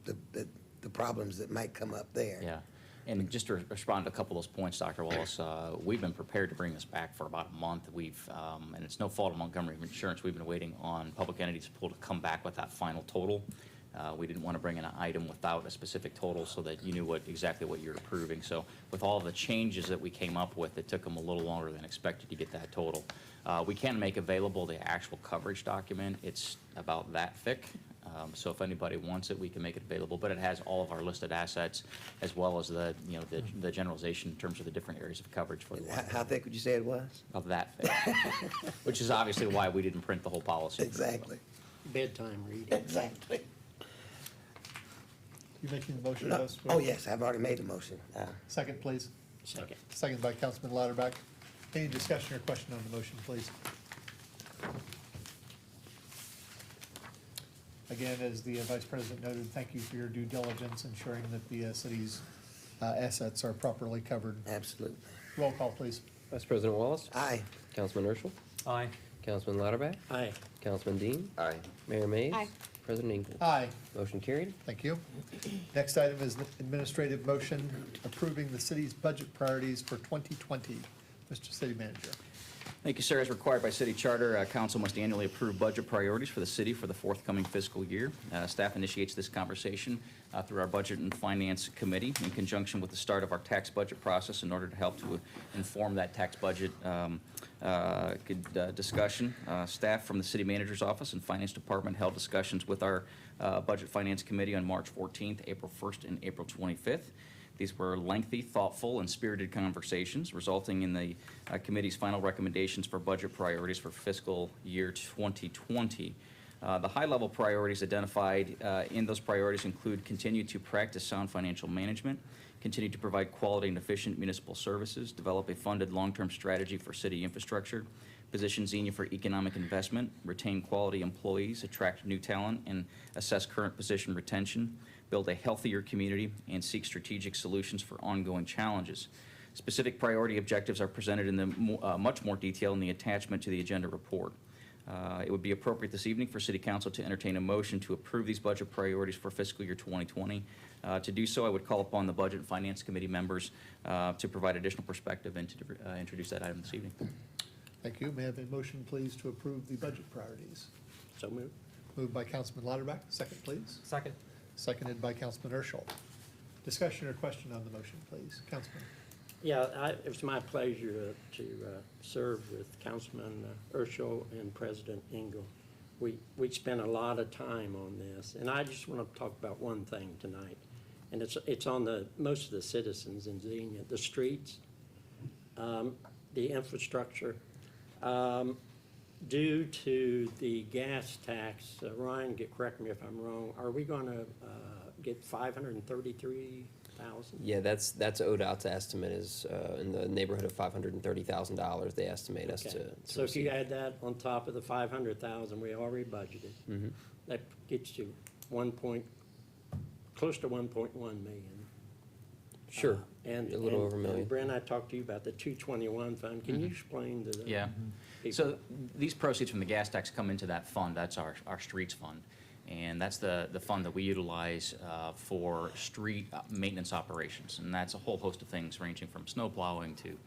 the problems that might come up there. Yeah. And just to respond to a couple of those points, Dr. Wallace, we've been prepared to bring this back for about a month. And it's no fault of Montgomery Insurance. We've been waiting on Public Entities Pool to come back with that final total. We didn't want to bring in an item without a specific total so that you knew exactly what you're approving. So with all the changes that we came up with, it took them a little longer than expected to get that total. We can make available the actual coverage document. It's about that thick. So if anybody wants it, we can make it available. But it has all of our listed assets as well as the generalization in terms of the different areas of coverage for the How thick would you say it was? of that thick, which is obviously why we didn't print the whole policy. Exactly. Bedtime reading. Exactly. You making the motion, No. Vice? Oh, yes, I've already made the motion. Second, please. Second. Second by Councilman Lauterbach. Any discussion or question on the motion, please? Again, as the Vice President noted, thank you for your due diligence ensuring that the city's assets are properly covered. Absolutely. Roll call, please. Vice President Wallace? Aye. Councilman Urschel? Aye. Councilman Lauterbach? Aye. Councilman Dean? Aye. Mayor Mays? Aye. President Engel? Aye. Motion carried. Thank you. Next item is the administrative motion approving the city's budget priorities for 2020. Mr. City Manager. Thank you, sir. As required by city charter, council must annually approve budget priorities for the city for the forthcoming fiscal year. Staff initiates this conversation through our Budget and Finance Committee in conjunction with the start of our tax budget process in order to help to inform that tax budget discussion. Staff from the City Manager's Office and Finance Department held discussions with our Budget Finance Committee on March 14th, April 1st, and April 25th. These were lengthy, thoughtful, and spirited conversations, resulting in the committee's final recommendations for budget priorities for fiscal year 2020. The high-level priorities identified in those priorities include continue to practice sound financial management, continue to provide quality and efficient municipal services, develop a funded long-term strategy for city infrastructure, position Xenia for economic investment, retain quality employees, attract new talent, and assess current position retention, build a healthier community, and seek strategic solutions for ongoing challenges. Specific priority objectives are presented in much more detail in the attachment to the agenda report. It would be appropriate this evening for City Council to entertain a motion to approve these budget priorities for fiscal year 2020. To do so, I would call upon the Budget and Finance Committee members to provide additional perspective and to introduce that item this evening. Thank you. May I have a motion, please, to approve the budget priorities? So moved. Moved by Councilman Lauterbach. Second, please. Second. Seconded by Councilman Urschel. Discussion or question on the motion, please. Councilman. It was my pleasure to serve with Councilman Urschel and President Engel. We spent a lot of time on this, and I just want to talk about one thing tonight, and it's on most of the citizens in Xenia, the streets, the infrastructure. Due to the gas tax, Ryan, correct me if I'm wrong, are we going to get 533,000? Yeah, that's ODOT's estimate is in the neighborhood of $530,000. They estimate us Okay. to So if you receive. add that on top of the 500,000 we already budgeted, Mhm. that gets you close to 1.1 million. Sure, And a little over a million. And Brent, I talked to you about the 221 fund. Can you explain to the Yeah. people? So these proceeds from the gas tax come into that fund. That's our streets fund. And that's the fund that we utilize for street maintenance operations. And that's a whole host of things ranging from snow plowing to,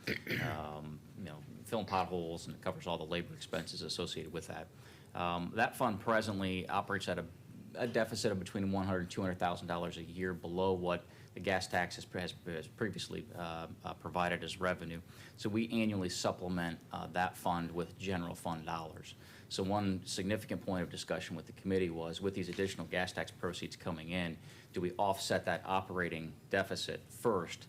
filling potholes, and it covers all the labor expenses associated with that. That fund presently operates at a deficit of between $100,000 and $200,000 a year below what the gas tax has previously provided as revenue. So we annually supplement that fund with general fund dollars. So one significant point of discussion with the committee was, with these additional gas tax proceeds coming in, do we offset that operating deficit first,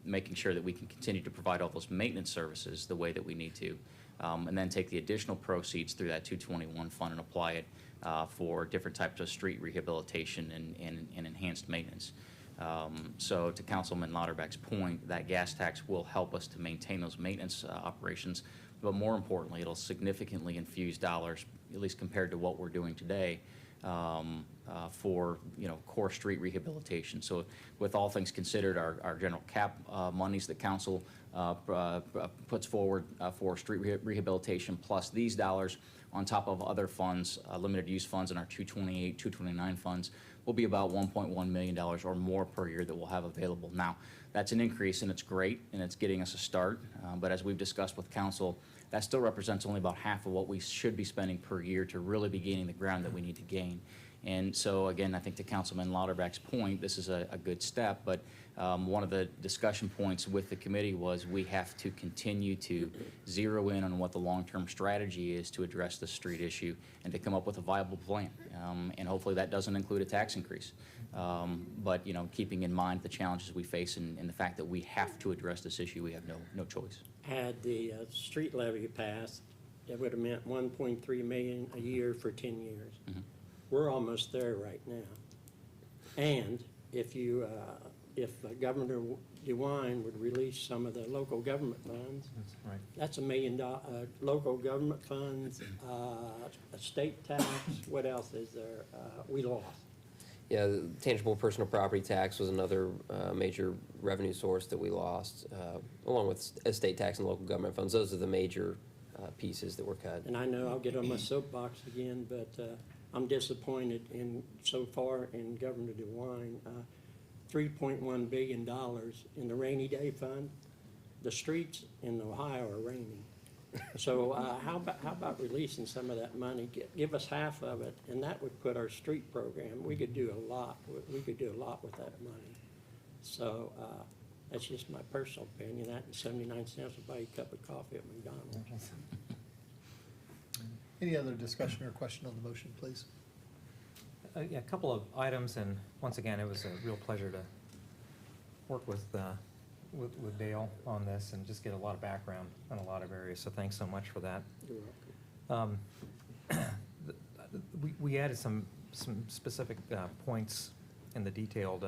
making sure that we can continue to provide all those maintenance services the way that we need to, and then take the additional proceeds through that 221 fund and apply it for different types of street rehabilitation and enhanced maintenance. So to Councilman Lauterbach's point, that gas tax will help us to maintain those maintenance operations, but more importantly, it'll significantly infuse dollars, at least compared to what we're doing today, for core street rehabilitation. So with all things considered, our general cap monies that council puts forward for street rehabilitation, plus these dollars on top of other funds, limited use funds and our 228, 229 funds, will be about $1.1 million or more per year that we'll have available. Now, that's an increase, and it's great, and it's getting us a start. But as we've discussed with council, that still represents only about half of what we should be spending per year to really be gaining the ground that we need to gain. And so, again, I think to Councilman Lauterbach's point, this is a good step, but one of the discussion points with the committee was we have to continue to zero in on what the long-term strategy is to address the street issue and to come up with a viable plan. And hopefully that doesn't include a tax increase. But, keeping in mind the challenges we face and the fact that we have to address this issue, we have no choice. Had the street levy passed, it would have meant 1.3 million a year for 10 years. Mhm. We're almost there right now. And if Governor DeWine would release some of the local government funds, Right. that's $1 million, local government funds, a state tax, what else is there? We lost. Yeah, the tangible personal property tax was another major revenue source that we lost, along with estate tax and local government funds. Those are the major pieces that were cut. And I know I'll get on my soapbox again, but I'm disappointed so far in Governor DeWine. $3.1 billion in the rainy day fund. The streets in Ohio are raining. So how about releasing some of that money? Give us half of it, and that would put our street program. We could do a lot. We could do a lot with that money. So that's just my personal opinion. That and 79 cents will buy you a cup of coffee at McDonald's. Any other discussion or question on the motion, please? Yeah, a couple of items, and once again, it was a real pleasure to work with Dale on this and just get a lot of background on a lot of areas, so thanks so much for that. You're welcome. We added some specific points in the detailed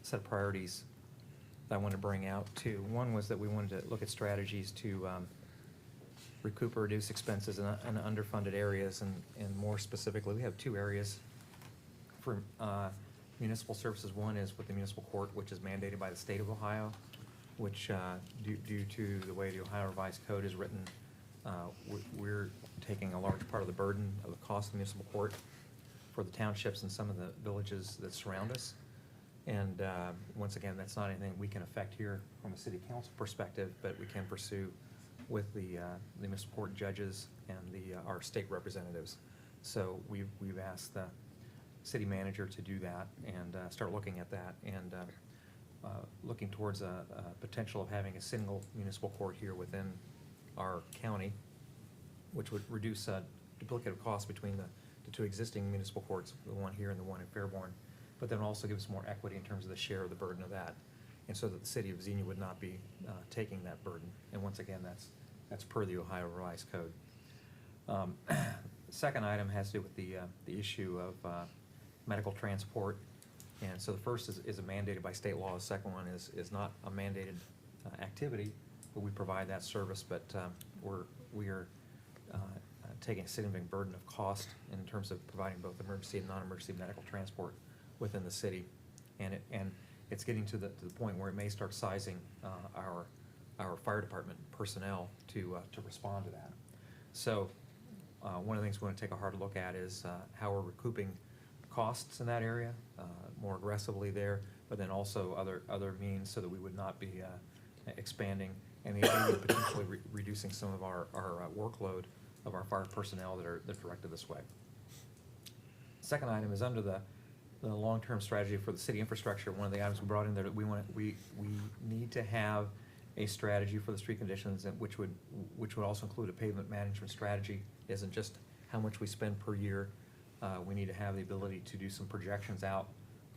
set of priorities that I wanted to bring out too. One was that we wanted to look at strategies to recoup or reduce expenses in underfunded areas, and more specifically, we have two areas for municipal services. One is with the municipal court, which is mandated by the state of Ohio, which due to the way the Ohio Revised Code is written, we're taking a large part of the burden of the cost of the municipal court for the townships and some of the villages that surround us. And once again, that's not anything we can affect here from a city council perspective, but we can pursue with the municipal court judges and our state representatives. So we've asked the city manager to do that and start looking at that. And looking towards a potential of having a single municipal court here within our county, which would reduce duplicative costs between the two existing municipal courts, the one here and the one in Fairborn, but then also give us more equity in terms of the share of the burden of that, and so that the city of Xenia would not be taking that burden. And once again, that's per the Ohio Revised Code. The second item has to do with the issue of medical transport. And so the first is a mandated by state law. The second one is not a mandated activity, but we provide that service. But we are taking a significant burden of cost in terms of providing both emergency and non-emergency medical transport within the city. And it's getting to the point where it may start sizing our fire department personnel to respond to that. So one of the things we want to take a hard look at is how we're recouping costs in that area more aggressively there, but then also other means so that we would not be expanding and maybe potentially reducing some of our workload of our fire personnel that are directed this way. Second item is under the long-term strategy for the city infrastructure. One of the items we brought in there that we need to have a strategy for the street conditions, and which would also include a pavement management strategy. It isn't just how much we spend per year. We need to have the ability to do some projections out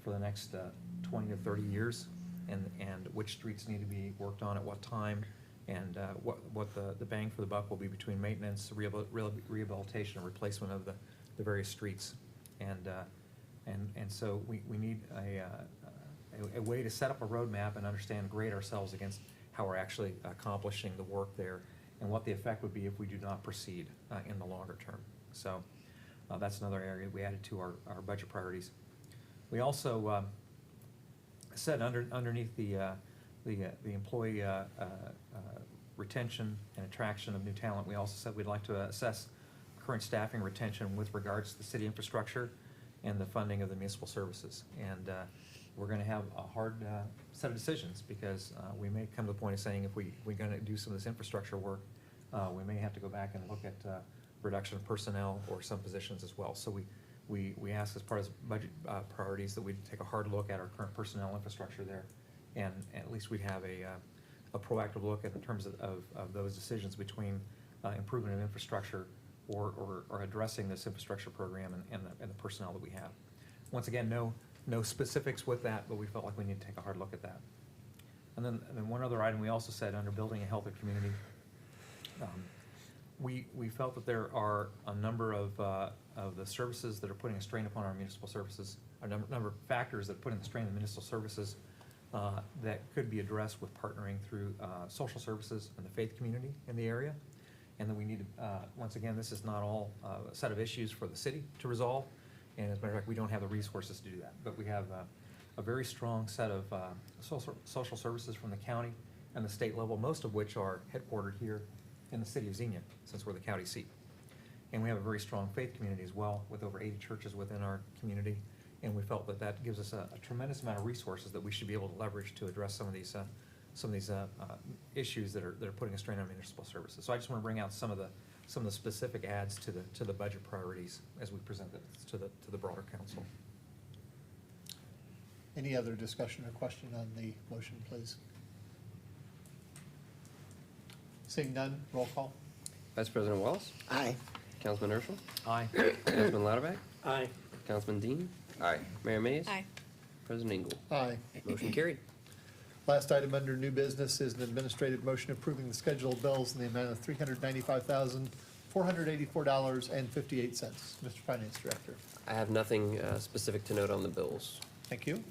for the next 20 to 30 years, and which streets need to be worked on at what time, and what the bang for the buck will be between maintenance, rehabilitation, and replacement of the various streets. And so we need a way to set up a roadmap and understand, grade ourselves against how we're actually accomplishing the work there, and what the effect would be if we do not proceed in the longer term. So that's another area we added to our budget priorities. We also said underneath the employee retention and attraction of new talent, we also said we'd like to assess current staffing retention with regards to the city infrastructure and the funding of the municipal services. And we're going to have a hard set of decisions, because we may come to the point of saying, if we're going to do some of this infrastructure work, we may have to go back and look at reduction of personnel or some positions as well. So we ask, as part of budget priorities, that we take a hard look at our current personnel infrastructure there, and at least we'd have a proactive look in terms of those decisions between improvement of infrastructure or addressing this infrastructure program and the personnel that we have. Once again, no specifics with that, but we felt like we need to take a hard look at that. And then one other item we also said under building a healthier community, we felt that there are a number of the services that are putting a strain upon our municipal services, a number of factors that are putting the strain on the municipal services that could be addressed with partnering through social services and the faith community in the area. And then we need to, once again, this is not all a set of issues for the city to resolve, and as a matter of fact, we don't have the resources to do that. But we have a very strong set of social services from the county and the state level, most of which are headquartered here in the city of Xenia, since we're the county seat. And we have a very strong faith community as well, with over 80 churches within our community, and we felt that gives us a tremendous amount of resources that we should be able to leverage to address some of these issues that are putting a strain on municipal services. So I just want to bring out some of the specific adds to the budget priorities as we present it to the broader council. Any other discussion or question on the motion, please? Seeing none, roll call. Vice President Wallace? Aye. Councilman Urschel? Aye. Councilman Lauterbach? Aye. Councilman Dean? Aye. Mayor Mays? Aye. President Engel? Aye. Motion carried. Last item under new business is an administrative motion approving the scheduled bills in the amount of $395,484.58. Mr. Finance Director. I have nothing specific to note on the bills. Thank you.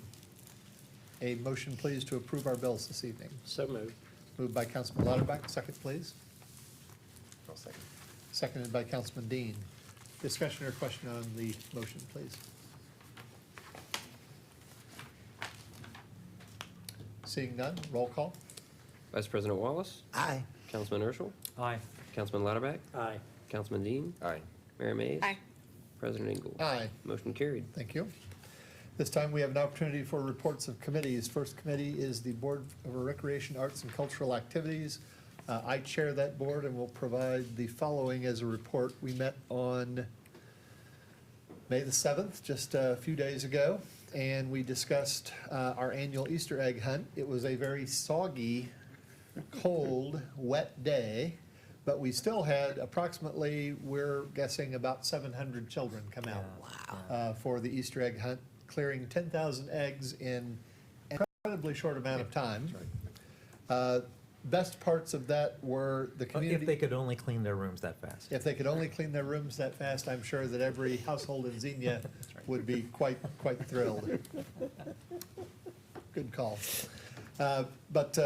A motion, please, to approve our bills this evening. So moved. Moved by Councilman Lauterbach, second, please. I'll second. Seconded by Councilman Dean. Discussion or question on the motion, please. Seeing none, roll call. Vice President Wallace? Aye. Councilman Urschel? Aye. Councilman Lauterbach? Aye. Councilman Dean? Aye. Mayor Mays? Aye. President Engel? Aye. Motion carried. Thank you. This time we have an opportunity for reports of committees. First committee is the Board of Recreation, Arts, and Cultural Activities. I chair that board and will provide the following as a report. We met on May the 7th, just a few days ago, and we discussed our annual Easter egg hunt. It was a very soggy, cold, wet day, but we still had approximately, we're guessing, about 700 children come out for the Easter egg hunt, clearing 10,000 eggs in an incredibly short amount of time. Best parts of that were the community. If they could only clean their rooms that fast. If they could only clean their rooms that fast, I'm sure that every household in Xenia would be quite thrilled. Good call. But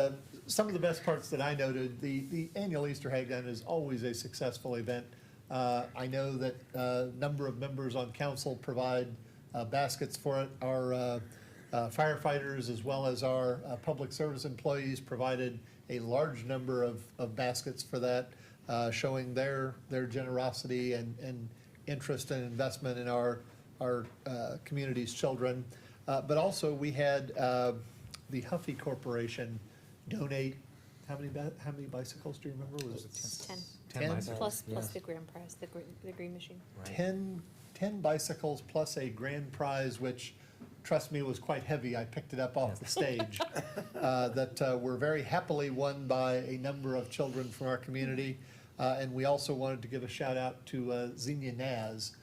some of the best parts that I noted, the annual Easter egg hunt is always a successful event. I know that a number of members on council provide baskets for it. Our firefighters, as well as our public service employees, provided a large number of baskets for that, showing their generosity and interest and investment in our community's children. But also we had the Huffy Corporation donate, how many bicycles do you remember? Was it 10. 10 Plus the grand prize, the green machine. 10 bicycles plus a grand prize, which, trust me, was quite heavy. I picked it up off the stage. That were very happily won by a number of children from our community. And we also wanted to give a shout out to Xenia Naz,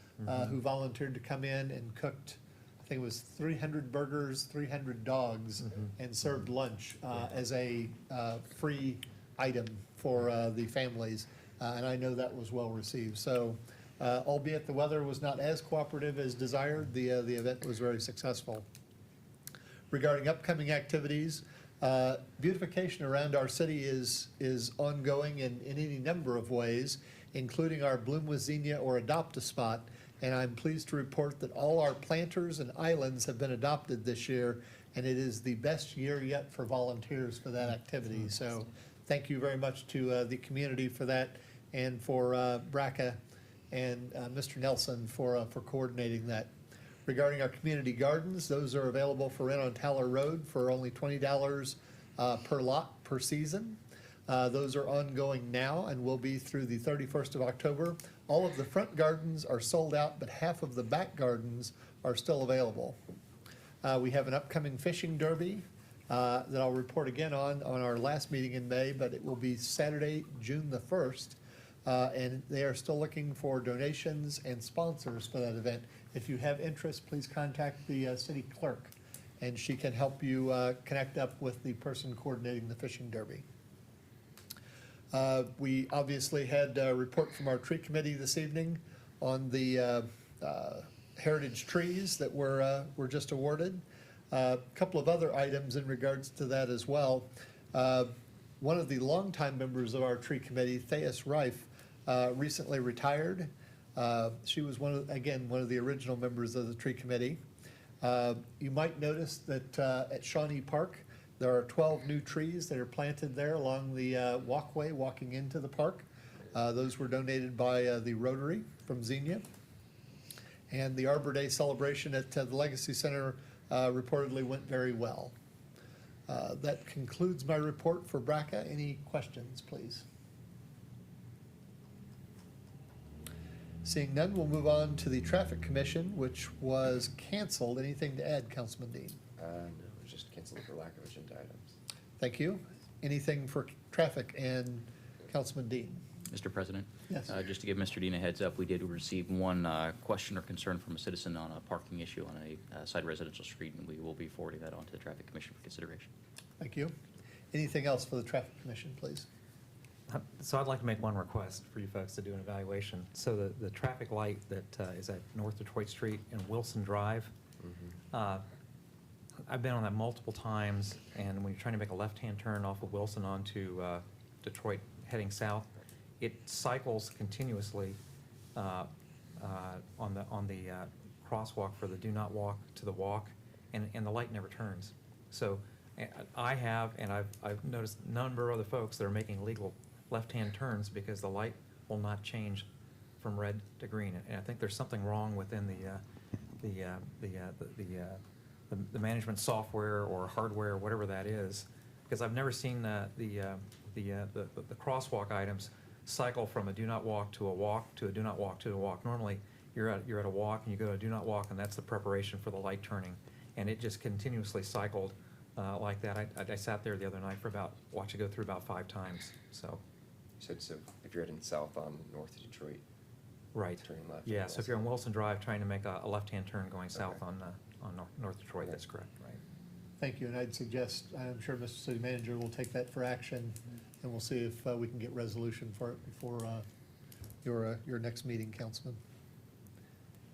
who volunteered to come in and cooked, I think it was 300 burgers, 300 dogs, and served lunch as a free item for the families. And I know that was well received. So, albeit the weather was not as cooperative as desired, the event was very successful. Regarding upcoming activities, beautification around our city is ongoing in any number of ways, including our Bloom with Xenia or Adopt a Spot. And I'm pleased to report that all our planters and islands have been adopted this year, and it is the best year yet for volunteers for that activity. So thank you very much to the community for that, and for BRCA and Mr. Nelson for coordinating that. Regarding our community gardens, those are available for rent on Taller Road for only $20 per lot per season. Those are ongoing now and will be through the 31st of October. All of the front gardens are sold out, but half of the back gardens are still available. We have an upcoming fishing derby that I'll report again on our last meeting in May, but it will be Saturday, June the 1st. And they are still looking for donations and sponsors for that event. If you have interest, please contact the city clerk, and she can help you connect up with the person coordinating the fishing derby. We obviously had a report from our tree committee this evening on the heritage trees that were just awarded. A couple of other items in regards to that as well. One of the longtime members of our tree committee, Thais Reif, recently retired. She was one of the original members of the tree committee. You might notice that at Shawnee Park, there are 12 new trees that are planted there along the walkway walking into the park. Those were donated by the Rotary from Xenia. And the Arbor Day celebration at the Legacy Center reportedly went very well. That concludes my report for BRCA. Any questions, please? Seeing none, we'll move on to the Traffic Commission, which was canceled. Anything to add, Councilman Dean? No, it was just canceled for lack of agenda items. Thank you. Anything for traffic and Councilman Dean? Mr. President? Yes. Just to give Mr. Dean a heads up, we did receive one question or concern from a citizen on a parking issue on a side residential street, and we will be forwarding that on to the Traffic Commission for consideration. Thank you. Anything else for the Traffic Commission, please? So I'd like to make one request for you folks to do an evaluation. So the traffic light that is at North Detroit Street and Wilson Drive, I've been on that multiple times, and when you're trying to make a left-hand turn off of Wilson onto Detroit heading south, it cycles continuously on the crosswalk for the do not walk to the walk, and the light never turns. So I have, and I've noticed a number of other folks that are making illegal left-hand turns because the light will not change from red to green, and I think there's something wrong within the management software or hardware, whatever that is, because I've never seen the crosswalk items cycle from a do not walk to a walk to a do not walk to a walk. Normally, you're at a walk and you go to a do not walk, and that's the preparation for the light turning. and it just continuously cycled like that. I sat there the other night watched it go through about 5 times, so. You said, so if you're heading south on north of Detroit, Right. turning left. Yeah, on so if you're on Wilson. Wilson Drive trying to make a left-hand turn going south Okay. on North Detroit, that's correct, right. Thank you, and I'd suggest, I'm sure Mr. City Manager will take that for action, and we'll see if we can get resolution for it before your next meeting, Councilman.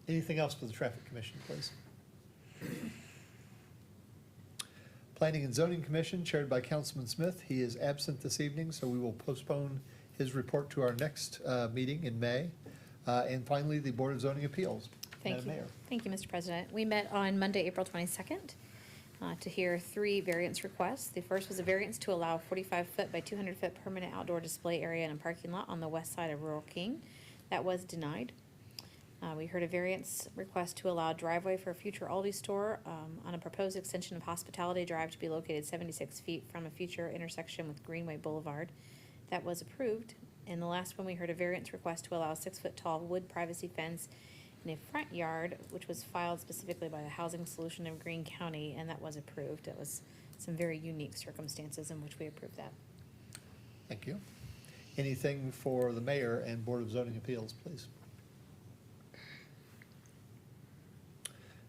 Anything else for the Traffic Commission, please? Planning and Zoning Commission, chaired by Councilman Smith. He is absent this evening, so we will postpone his report to our next meeting in May. And finally, the Board of Zoning Appeals. Thank Madam you. Mayor. Thank you, Mr. President. We met on Monday, April 22nd, to hear 3 variance requests. The first was a variance to allow 45-foot by 200-foot permanent outdoor display area in a parking lot on the west side of Rural King. That was denied. We heard a variance request to allow driveway for a future Aldi store on a proposed extension of Hospitality Drive to be located 76 feet from a future intersection with Greenway Boulevard. That was approved. And the last one, we heard a variance request to allow a 6-foot-tall wood privacy fence in a front yard, which was filed specifically by the Housing Solution of Greene County, and that was approved. It was some very unique circumstances in which we approved that. Thank you. Anything for the mayor and Board of Zoning Appeals, please?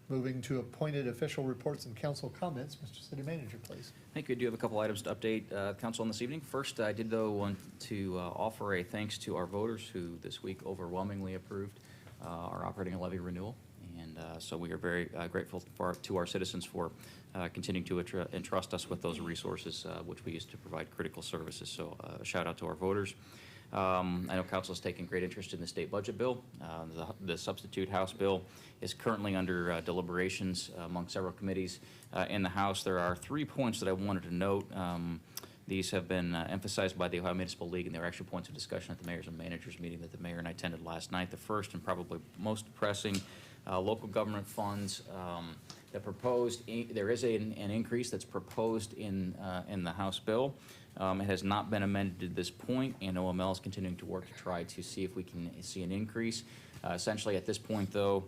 Moving to appointed official reports and council comments, Mr. City Manager, please. Thank you. I do have a couple items to update council on this evening. First, I did, though, want to offer a thanks to our voters who this week overwhelmingly approved our operating levy renewal. And so we are very grateful to our citizens for continuing to entrust us with those resources, which we use to provide critical services. So a shout out to our voters. I know council has taken great interest in the state budget bill. The substitute House bill is currently under deliberations among several committees in the House. There are 3 points that I wanted to note. These have been emphasized by the Ohio Municipal League, and they were actually points of discussion at the mayors and managers meeting that the mayor and I attended last night. The first and probably most pressing, local government funds. There is an increase that's proposed in the House bill. It has not been amended at this point, and OML is continuing to work to try to see if we can see an increase. Essentially, at this point, though,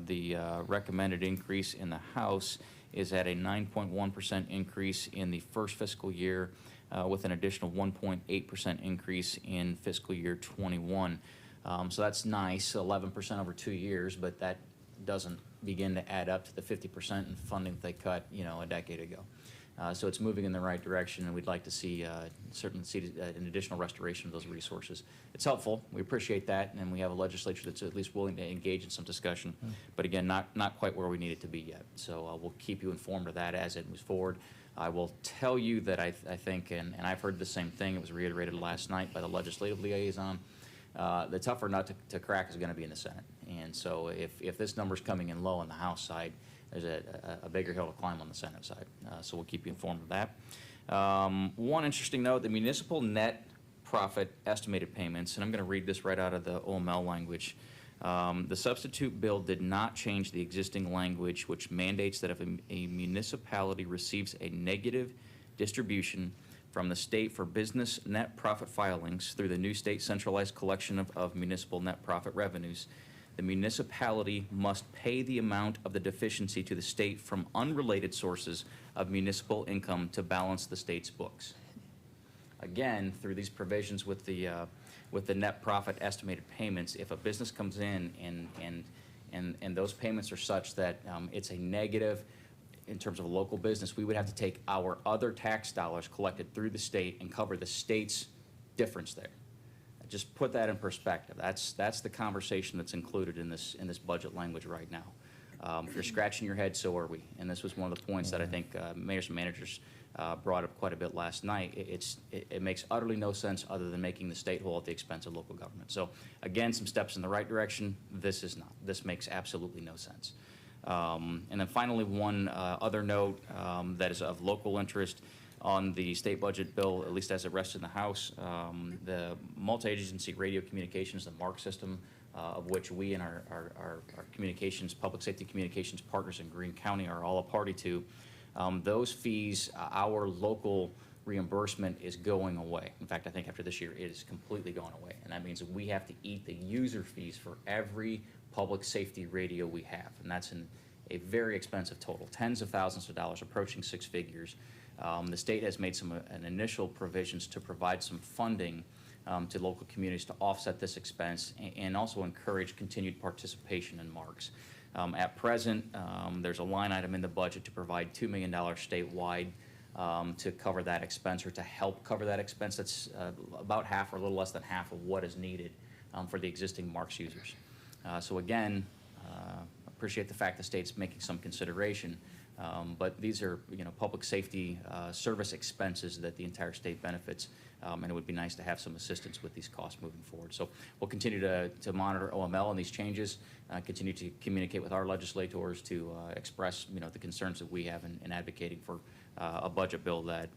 the recommended increase in the House is at a 9.1% increase in the first fiscal year, with an additional 1.8% increase in fiscal year 21. So that's nice, 11% over 2 years, but that doesn't begin to add up to the 50% in funding that they cut, a decade ago. So it's moving in the right direction, and we'd like to see certainly see an additional restoration of those resources. It's helpful. We appreciate that, and we have a legislature that's at least willing to engage in some discussion. But again, not quite where we need it to be yet. So we'll keep you informed of that as it moves forward. I will tell you that I think, and I've heard the same thing, it was reiterated last night by the legislative liaison, the tougher nut to crack is going to be in the Senate. And so if this number's coming in low on the House side, there's a bigger hill to climb on the Senate side. So we'll keep you informed of that. One interesting note, the municipal net profit estimated payments, and I'm going to read this right out of the OML language. The substitute bill did not change the existing language, which mandates that if a municipality receives a negative distribution from the state for business net profit filings through the new state centralized collection of municipal net profit revenues, the municipality must pay the amount of the deficiency to the state from unrelated sources of municipal income to balance the state's books. Again, through these provisions with the net profit estimated payments, if a business comes in and those payments are such that it's a negative in terms of a local business, we would have to take our other tax dollars collected through the state and cover the state's difference there. Just put that in perspective. That's the conversation that's included in this budget language right now. If you're scratching your head, so are we. And this was one of the points that I think mayors and managers brought up quite a bit last night. It makes utterly no sense other than making the state whole at the expense of local government. So again, some steps in the right direction. This is not. This makes absolutely no sense. And then finally, one other note that is of local interest on the state budget bill, at least as it rests in the House, the multi-agency radio communications, the MARC system, of which we and our communications, public safety communications partners in Greene County are all a party to, those fees, our local reimbursement is going away. In fact, I think after this year, it is completely going away. And that means that we have to eat the user fees for every public safety radio we have. And that's a very expensive total, tens of thousands of dollars, approaching six figures. The state has made some an initial provisions to provide some funding to local communities to offset this expense and also encourage continued participation in marks. At present, there's a line item in the budget to provide $2 million statewide to cover that expense, or to help cover that expense. That's about half or a little less than half of what is needed for the existing marks users. So again, appreciate the fact the state's making some consideration, but these are, public safety service expenses that the entire state benefits, and it would be nice to have some assistance with these costs moving forward. So we'll continue to monitor OML and these changes, continue to communicate with our legislators to express, the concerns that we have in advocating for a budget bill that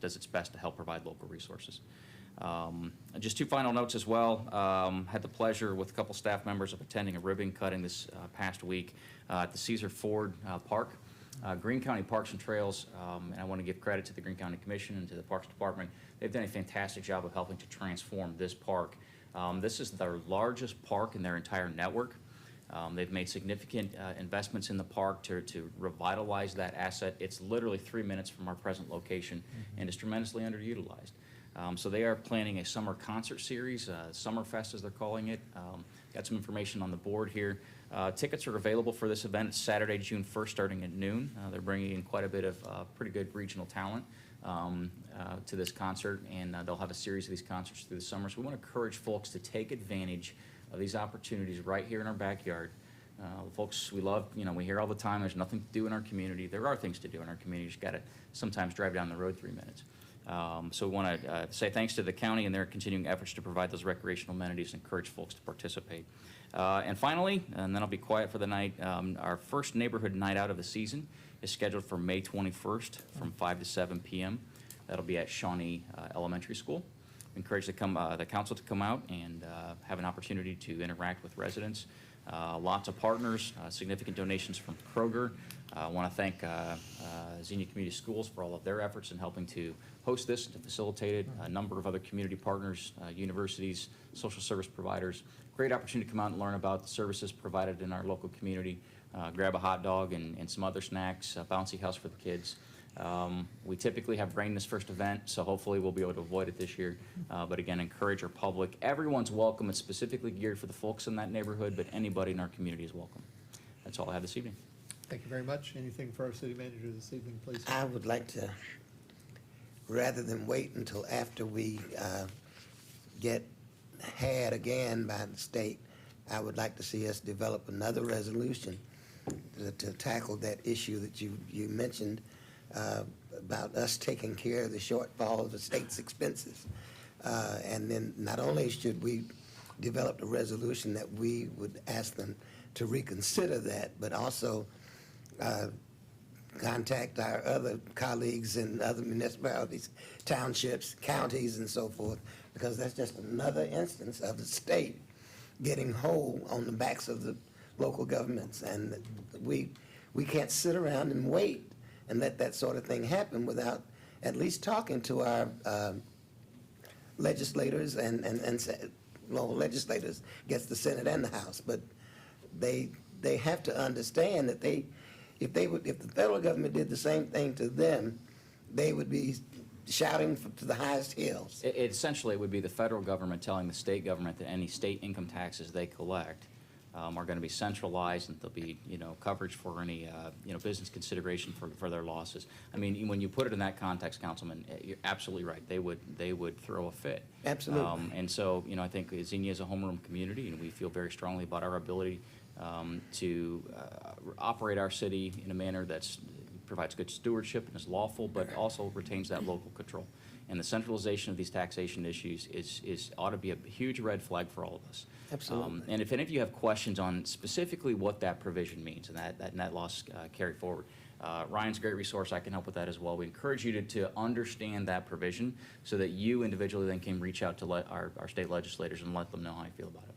does its best to help provide local resources. Just two final notes as well. Had the pleasure with a couple staff members of attending a ribbon cutting this past week at the Cesar Ford Park. Greene County Parks and Trails, and I want to give credit to the Greene County Commission and to the Parks Department. They've done a fantastic job of helping to transform this park. This is their largest park in their entire network. They've made significant investments in the park to revitalize that asset. It's literally 3 minutes from our present location, and it's tremendously underutilized. So they are planning a summer concert series, Summerfest as they're calling it. Got some information on the board here. Tickets are available for this event. It's Saturday, June 1st, starting at noon. They're bringing in quite a bit of pretty good regional talent to this concert, and they'll have a series of these concerts through the summer. So we want to encourage folks to take advantage of these opportunities right here in our backyard. Folks, we love, we hear all the time, there's nothing to do in our community. There are things to do in our community. You just got to sometimes drive down the road 3 minutes. So we want to say thanks to the county and their continuing efforts to provide those recreational amenities and encourage folks to participate. And finally, and then I'll be quiet for the night, our first neighborhood night out of the season is scheduled for May 21st from 5 to 7 p.m. That'll be at Shawnee Elementary School. Encourage the council to come out and have an opportunity to interact with residents. Lots of partners, significant donations from Kroger. I want to thank Xenia Community Schools for all of their efforts in helping to host this and to facilitate it. A number of other community partners, universities, social service providers. Great opportunity to come out and learn about the services provided in our local community. Grab a hot dog and some other snacks, a bouncy house for the kids. We typically have rain this first event, so hopefully we'll be able to avoid it this year. But again, encourage our public. Everyone's welcome. It's specifically geared for the folks in that neighborhood, but anybody in our community is welcome. That's all I have this evening. Thank you very much. Anything for our city manager this evening, please? I would like to, rather than wait until after we get had again by the state, I would like to see us develop another resolution to tackle that issue that you mentioned about us taking care of the shortfall of the state's expenses. And then not only should we develop a resolution that we would ask them to reconsider that, but also contact our other colleagues in other municipalities, townships, counties, and so forth, because that's just another instance of the state getting whole on the backs of the local governments. And we can't sit around and wait and let that sort of thing happen without at least talking to our legislators and local legislators, gets the Senate and the House. But they have to understand that if the federal government did the same thing to them, they would be shouting to the highest hills. Essentially, it would be the federal government telling the state government that any state income taxes they collect are going to be centralized, and there'll be, coverage for any, business consideration for their losses. I mean, when you put it in that context, Councilman, you're absolutely right. They would throw a fit. Absolutely. And so, I think Xenia is a homeroom community, and we feel very strongly about our ability to operate our city in a manner that provides good stewardship and is lawful, but also retains that local control. And the centralization of these taxation issues ought to be a huge red flag for all of us. Absolutely. And if any of you have questions on specifically what that provision means and that net loss carry forward, Ryan's a great resource. I can help with that as well. We encourage you to understand that provision so that you individually then can reach out to our state legislators and let them know how you feel about it.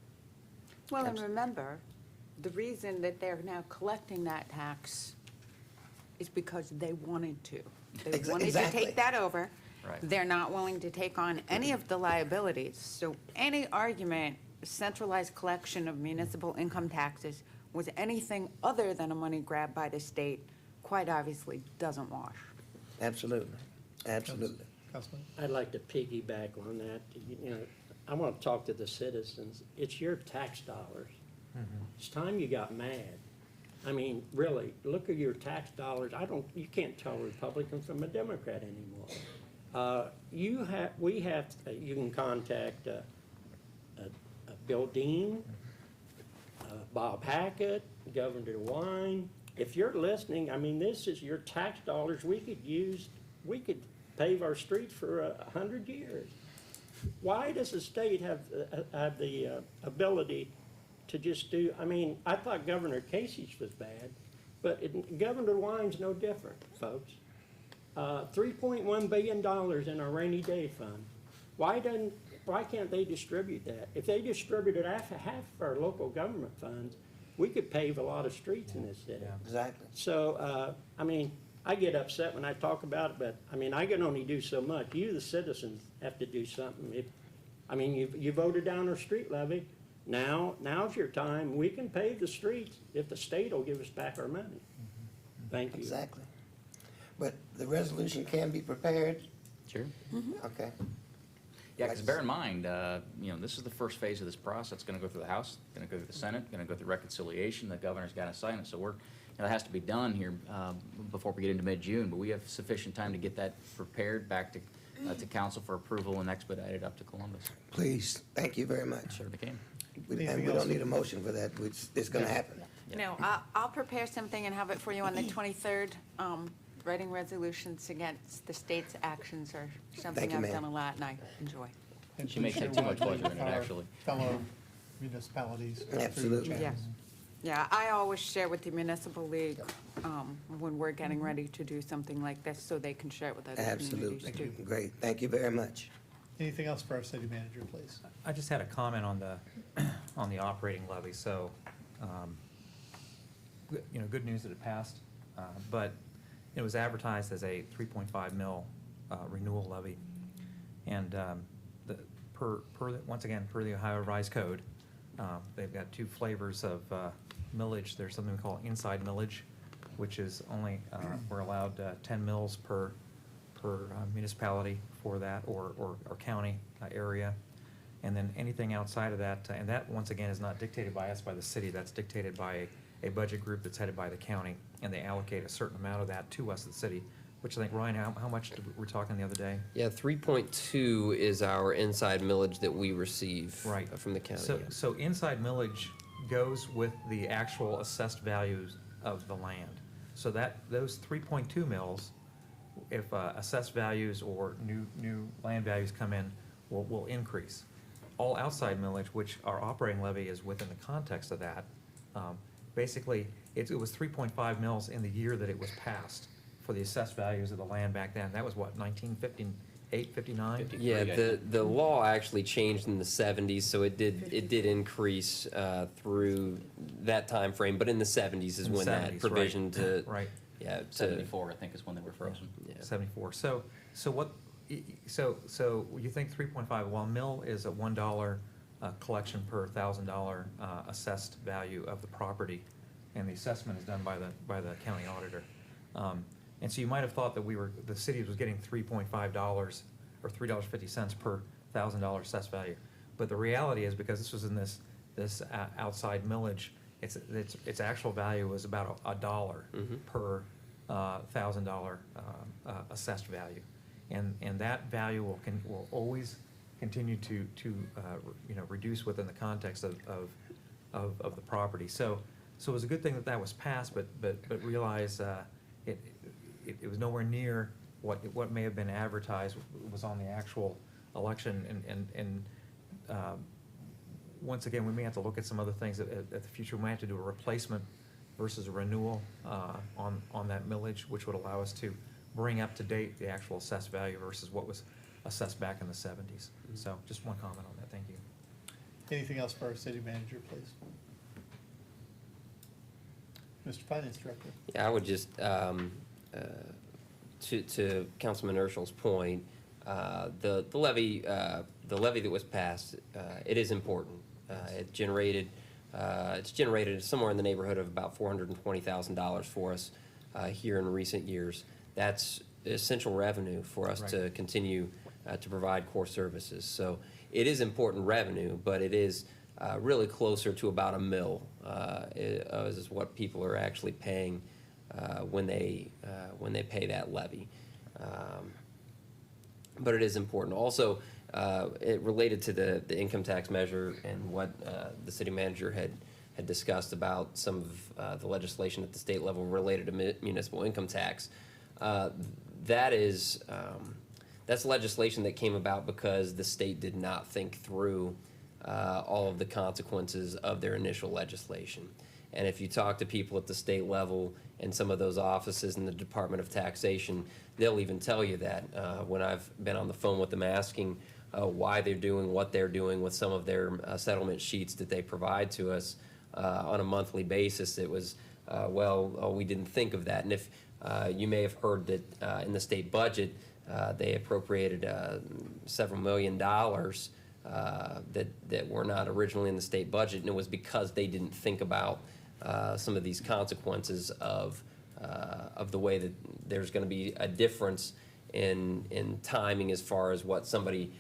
Well, and remember, the reason that they're now collecting that tax is because they wanted to. They wanted Exactly. to take that over. Right. They're not willing to take on any of the liabilities. So any argument, centralized collection of municipal income taxes was anything other than a money grab by the state, quite obviously doesn't wash. Absolutely, absolutely. Councilman? I'd like to piggyback on that. You know, I want to talk to the citizens. It's your tax dollars. It's time you got mad. I mean, really, look at your tax dollars. You can't tell a Republican from a Democrat anymore. You can contact Bill Dean, Bob Hackett, Governor DeWine. If you're listening, I mean, this is your tax dollars we could pave our streets for 100 years. Why does the state have the ability to just do, I mean, I thought Governor Casey's was bad, but Governor DeWine's no different, folks. $3.1 billion in our rainy day fund. Why can't they distribute that? If they distributed half of our local government funds, we could pave a lot of streets in this city. Exactly. So, I mean, I get upset when I talk about it, but, I mean, I can only do so much. You, the citizens, have to do something. You voted down our street levy. Now's your time. We can pave the streets if the state will give us back our money. Thank you. Exactly. But the resolution can be prepared? Sure. Okay. Yeah, because bear in mind, this is the first phase of this process. It's going to go through the House, going to go through the Senate, going to go through reconciliation. The governor's got to sign it. So it has to be done here before we get into mid-June. But we have sufficient time to get that prepared back to council for approval and expedited up to Columbus. Please, thank you very much. Certainly can. And we don't need a motion for that, it's gonna happen. No, I'll prepare something and have it for you on the 23rd. Writing resolutions against the state's actions are something you, I've ma'am. done a lot and I enjoy. And She may please take share too much widely pleasure in it, with our actually. Fellow municipalities. through Absolutely. channels. Yeah. Yeah, I always share with the municipal league when we're getting ready to do something like this so they can share it with other communities Absolutely. too. Great, thank you very much. Anything else for our city manager, please? I just had a comment on the operating levy. So, good news that it passed, but it was advertised as a 3.5 mil renewal levy. And once again, per the Ohio Revised Code, they've got two flavors of millage. There's something we call inside millage, which is only, we're allowed 10 mils per municipality for that, or county area. And then anything outside of that, and that, once again, is not dictated by us, by the city. That's dictated by a budget group that's headed by the county, and they allocate a certain amount of that to us, the city, which I think, Ryan, how much did we were talking the other day? Yeah, 3.2 is our inside millage that we receive Right. from the county. So inside millage goes with the actual assessed values of the land. So those 3.2 mils, if assessed values or new land values come in, will increase. All outside millage, which our operating levy is within the context of that, basically, it was 3.5 mils in the year that it was passed for the assessed values of the land back then. That was what, 1958, 59? Yeah, the law actually changed in the 70s, so it did increase through that time frame. But in the 70s is In the when 70s, that provision right. to Right. yeah 74, I think, is when they were frozen. Yeah. 74. So you think 3.5, well, mill is a $1 collection per $1,000 assessed value of the property, and the assessment is done by the county auditor. And so you might have thought that the city was getting $3.5 or $3.50 per $1,000 assessed value. But the reality is, because this was in this outside millage, its actual value was about $1 per $1,000 assessed value. And that value will always continue to reduce within the context of the property. So it was a good thing that was passed, but realize it was nowhere near what may have been advertised was on the actual election. And once again, we may have to look at some other things at the future. We might have to do a replacement versus a renewal on that millage, which would allow us to bring up to date the actual assessed value versus what was assessed back in the 70s. So just one comment on that. Thank you. Anything else for our city manager, please? Mr. Finance Director. Yeah, I would just, to Councilman Urschel's point, the levy that was passed, it is important. It generated it's generated somewhere in the neighborhood of about $420,000 for us here in recent years. That's essential revenue for us to continue to provide core services. So it is important revenue, but it is really closer to about $1 million is what people are actually paying when they pay that levy. But it is important. Also, it related to the income tax measure and what the city manager had discussed about some of the legislation at the state level related to municipal income tax. That's legislation that came about because the state did not think through all of the consequences of their initial legislation. And if you talk to people at the state level and some of those offices in the Department of Taxation, they'll even tell you that when I've been on the phone with them asking why they're doing what they're doing with some of their settlement sheets that they provide to us on a monthly basis, it was, we didn't think of that. And if you may have heard that in the state budget, they appropriated several $1 million that were not originally in the state budget, and it was because they didn't think about some of these consequences of the way that there's going to be a difference in timing as far as what somebody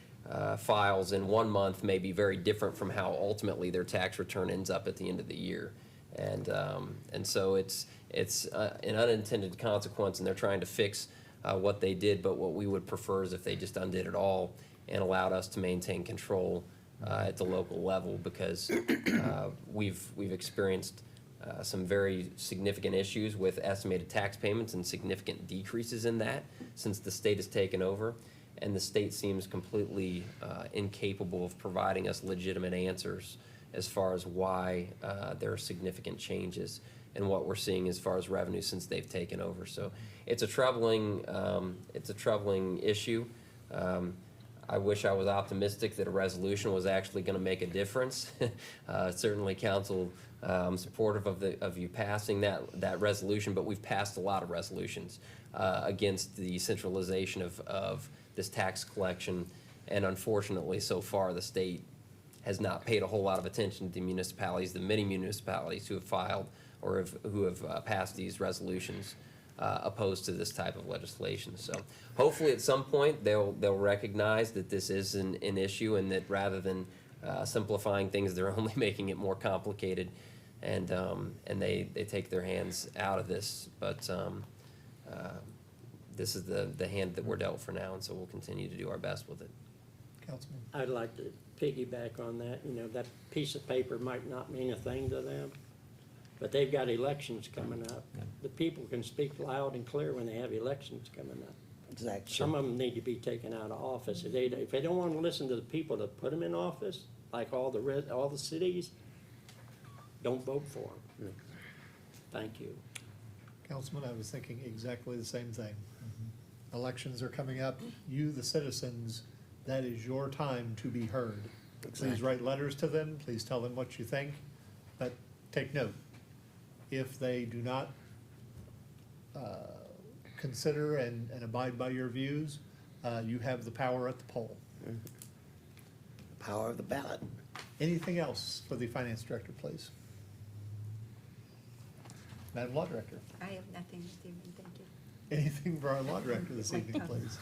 files in 1 month may be very different from how ultimately their tax return ends up at the end of the year. And so it's an unintended consequence, and they're trying to fix what they did, but what we would prefer is if they just undid it all and allowed us to maintain control at the local level, because we've experienced some very significant issues with estimated tax payments and significant decreases in that since the state has taken over, and the state seems completely incapable of providing us legitimate answers as far as why there are significant changes in what we're seeing as far as revenue since they've taken over. So it's a troubling issue. I wish I was optimistic that a resolution was actually going to make a difference. Certainly, council, I'm supportive of you passing that resolution, but we've passed a lot of resolutions against the centralization of this tax collection, and unfortunately, so far, the state has not paid a whole lot of attention to the municipalities, the many municipalities who have filed or who have passed these resolutions opposed to this type of legislation. So hopefully at some point they'll recognize that this is an issue, and that rather than simplifying things, they're only making it more complicated, and they take their hands out of this. But this is the hand that we're dealt for now, and so we'll continue to do our best with it. Councilman? I'd like to piggyback on that. You know, that piece of paper might not mean a thing to them, but they've got elections coming up. The people can speak loud and clear when they have elections coming up. Exactly. Some of them need to be taken out of office. If they don't want to listen to the people that put them in office, like all the cities, don't vote for them. Thank you. Councilman, I was thinking exactly the same thing. Elections are coming up. You, the citizens, that is your time to be heard. Please Exactly. write letters to them. Please tell them what you think. But take note, if they do not consider and abide by your views, you have the power at the poll. Power of the ballot. Anything else for the finance director, please? Madam Law Director, I have nothing, Stephen, thank you. anything for our Law Director this evening, please?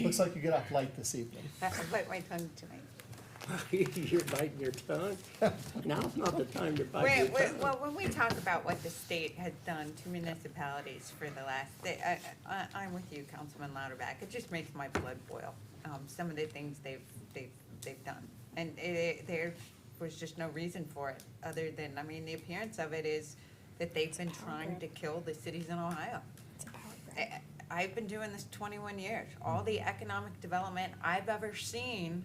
Looks like you get off light this evening. I bite my tongue tonight. You're biting your tongue? Now's not the time to bite your tongue. Well, when we talk about what the state has done to municipalities for the last, I'm with you, Councilman Louderback. It just makes my blood boil. Some of the things they've done, and there was just no reason for it, other than, I mean, the appearance of it is that they've been trying to kill the cities in Ohio. I've been doing this 21 years. All the economic development I've ever seen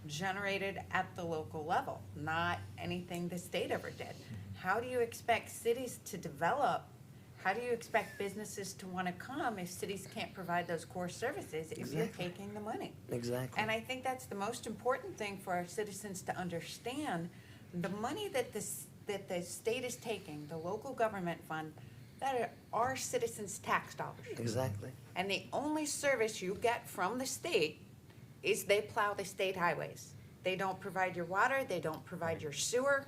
generated at the local level, not anything the state ever did. How do you expect cities to develop? How do you expect businesses to want to come if cities can't provide those core services if you're taking the money? Exactly. And I think that's the most important thing for our citizens to understand. The money that the state is taking, the local government fund, that are our citizens' tax dollars. Exactly. And the only service you get from the state is they plow the state highways. They don't provide your water, they don't provide your sewer,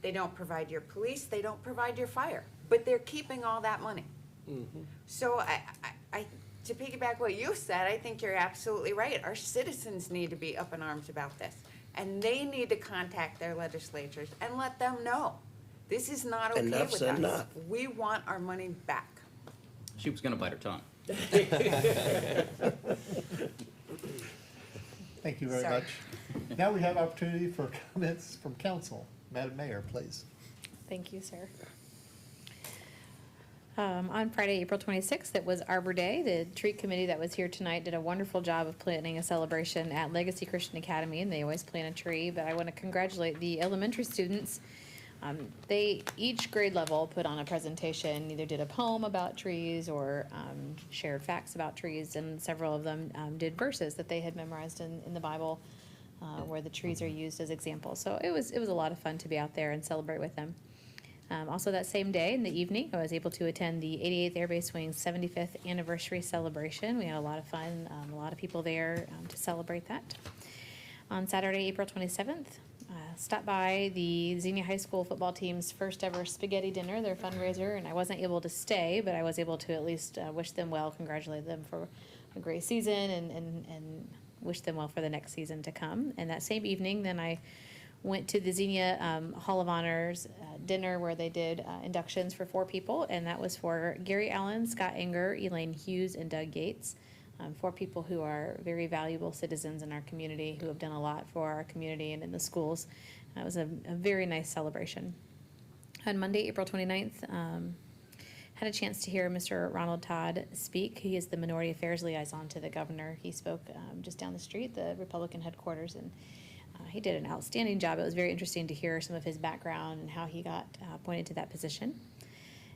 they don't provide your police, they don't provide your fire, but they're keeping all that money. So to piggyback what you said, I think you're absolutely right. Our citizens need to be up in arms about this, and they need to contact their legislatures and let them know, this is not okay Enough's with us. enough. We want our money back. She was gonna bite her tongue. Thank you very Sorry. much. Now we have opportunity for comments from council. Madam Mayor, please. Thank you, sir. On Friday, April 26th, it was Arbor Day. The tree committee that was here tonight did a wonderful job of planning a celebration at Legacy Christian Academy, and they always plant a tree, but I want to congratulate the elementary students. They, each grade level, put on a presentation, either did a poem about trees or shared facts about trees, and several of them did verses that they had memorized in the Bible where the trees are used as examples. So it was a lot of fun to be out there and celebrate with them. Also that same day in the evening, I was able to attend the 88th Air Base Wing's 75th anniversary celebration. We had a lot of fun, a lot of people there to celebrate that. On Saturday, April 27th, stopped by the Xenia High School football team's first ever spaghetti dinner, their fundraiser, and I wasn't able to stay, but I was able to at least wish them well, congratulate them for a great season, and wish them well for the next season to come. And that same evening, then I went to the Xenia Hall of Honors dinner where they did inductions for 4 people, and that was for Gary Allen, Scott Anger, Elaine Hughes, and Doug Gates. 4 people who are very valuable citizens in our community, who have done a lot for our community and in the schools. It was a very nice celebration. On Monday, April 29th, had a chance to hear Mr. Ronald Todd speak. He is the Minority Affairs Liaison to the governor. He spoke just down the street, the Republican headquarters, and he did an outstanding job. It was very interesting to hear some of his background and how he got appointed to that position.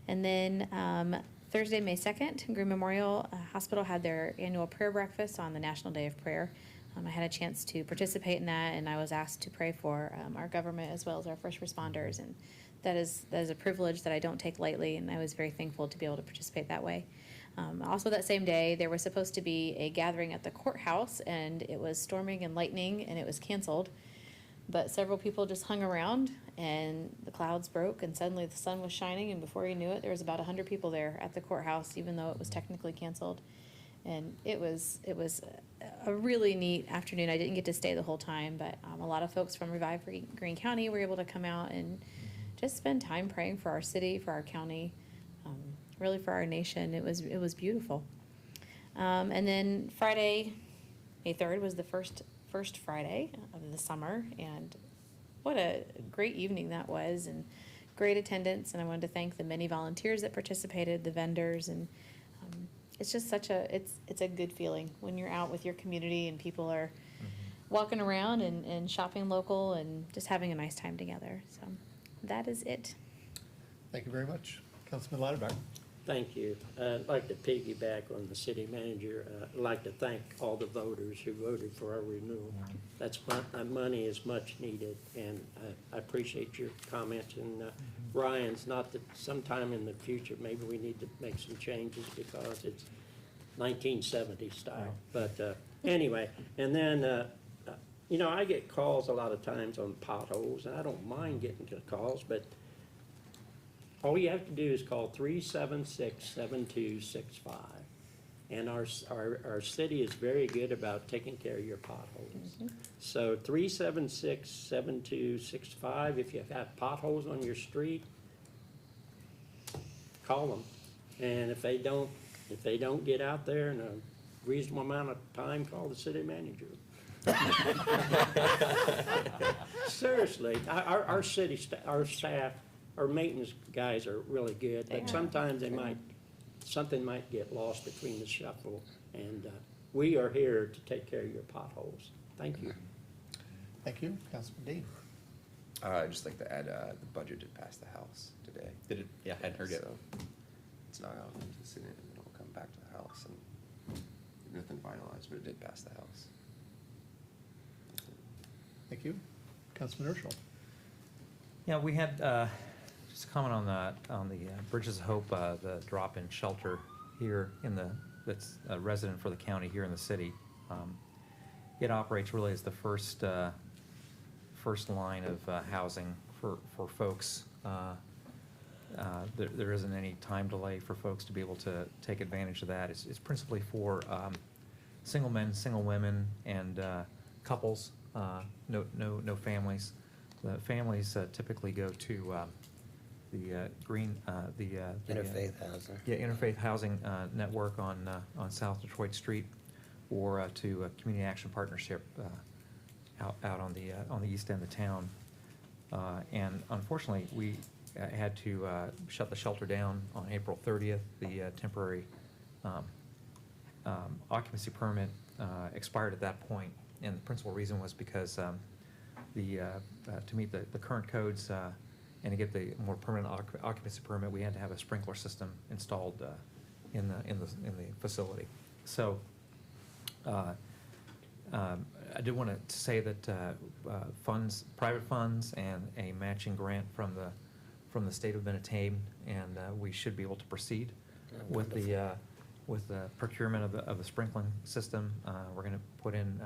And then Thursday, May 2nd, Green Memorial Hospital had their annual prayer breakfast on the National Day of Prayer. I had a chance to participate in that, and I was asked to pray for our government as well as our first responders, and that is a privilege that I don't take lightly, and I was very thankful to be able to participate that way. Also that same day, there was supposed to be a gathering at the courthouse, and it was storming and lightning, and it was canceled. But several people just hung around, and the clouds broke, and suddenly the sun was shining, and before you knew it, there was about 100 people there at the courthouse, even though it was technically canceled. And it was a really neat afternoon. I didn't get to stay the whole time, but a lot of folks from Revive Greene County were able to come out and just spend time praying for our city, for our county, really for our nation. It was beautiful. And then Friday, May 3rd, was the first Friday of the summer, and what a great evening that was, and great attendance. And I wanted to thank the many volunteers that participated, the vendors, and it's just it's a good feeling when you're out with your community and people are walking around and shopping local and just having a nice time together. So that is it. Thank you very much. Councilman Lauterbach. Thank you. I'd like to piggyback on the city manager. I'd like to thank all the voters who voted for our renewal. That money is much needed, and I appreciate your comments. And Ryan's, not that sometime in the future, maybe we need to make some changes because it's 1970 style. But anyway, and then, I get calls a lot of times on potholes, and I don't mind getting the calls, but all you have to do is call 376-7265. And our city is very good about taking care of your potholes. So 376-7265, if you have potholes on your street, call them. And if they don't get out there in a reasonable amount of time, call the city manager. Seriously, our our staff, our maintenance guys are really good, but sometimes something might get lost between the shuffle, and we are here to take care of your potholes. Thank you. Thank you. Councilman Dean. I'd just like to add, the budget did pass the House today. Did it? Yeah, I hadn't heard it. So it's not out to the Senate, and it'll come back to the House, and nothing finalized, but it did pass the House. Thank you. Councilman Urschel. Yeah, we had, just a comment on the Bridges of Hope, the drop-in shelter here that's a resident for the county here in the city. It operates really as the first first line of housing for folks. There isn't any time delay for folks to be able to take advantage of that. It's principally for single men, single women, and couples, no families. The families typically go to the Interfaith housing. Yeah, Interfaith Housing Network on South Detroit Street, or to a Community Action Partnership out on the east end of town. And unfortunately, we had to shut the shelter down on April 30th. The temporary occupancy permit expired at that point, and the principal reason was because to meet the current codes and to get the more permanent occupancy permit, we had to have a sprinkler system installed in the facility. So I did want to say that private funds, and a matching grant from the state have been attained, and we should be able to proceed with the procurement of the sprinkling system. We're going to put in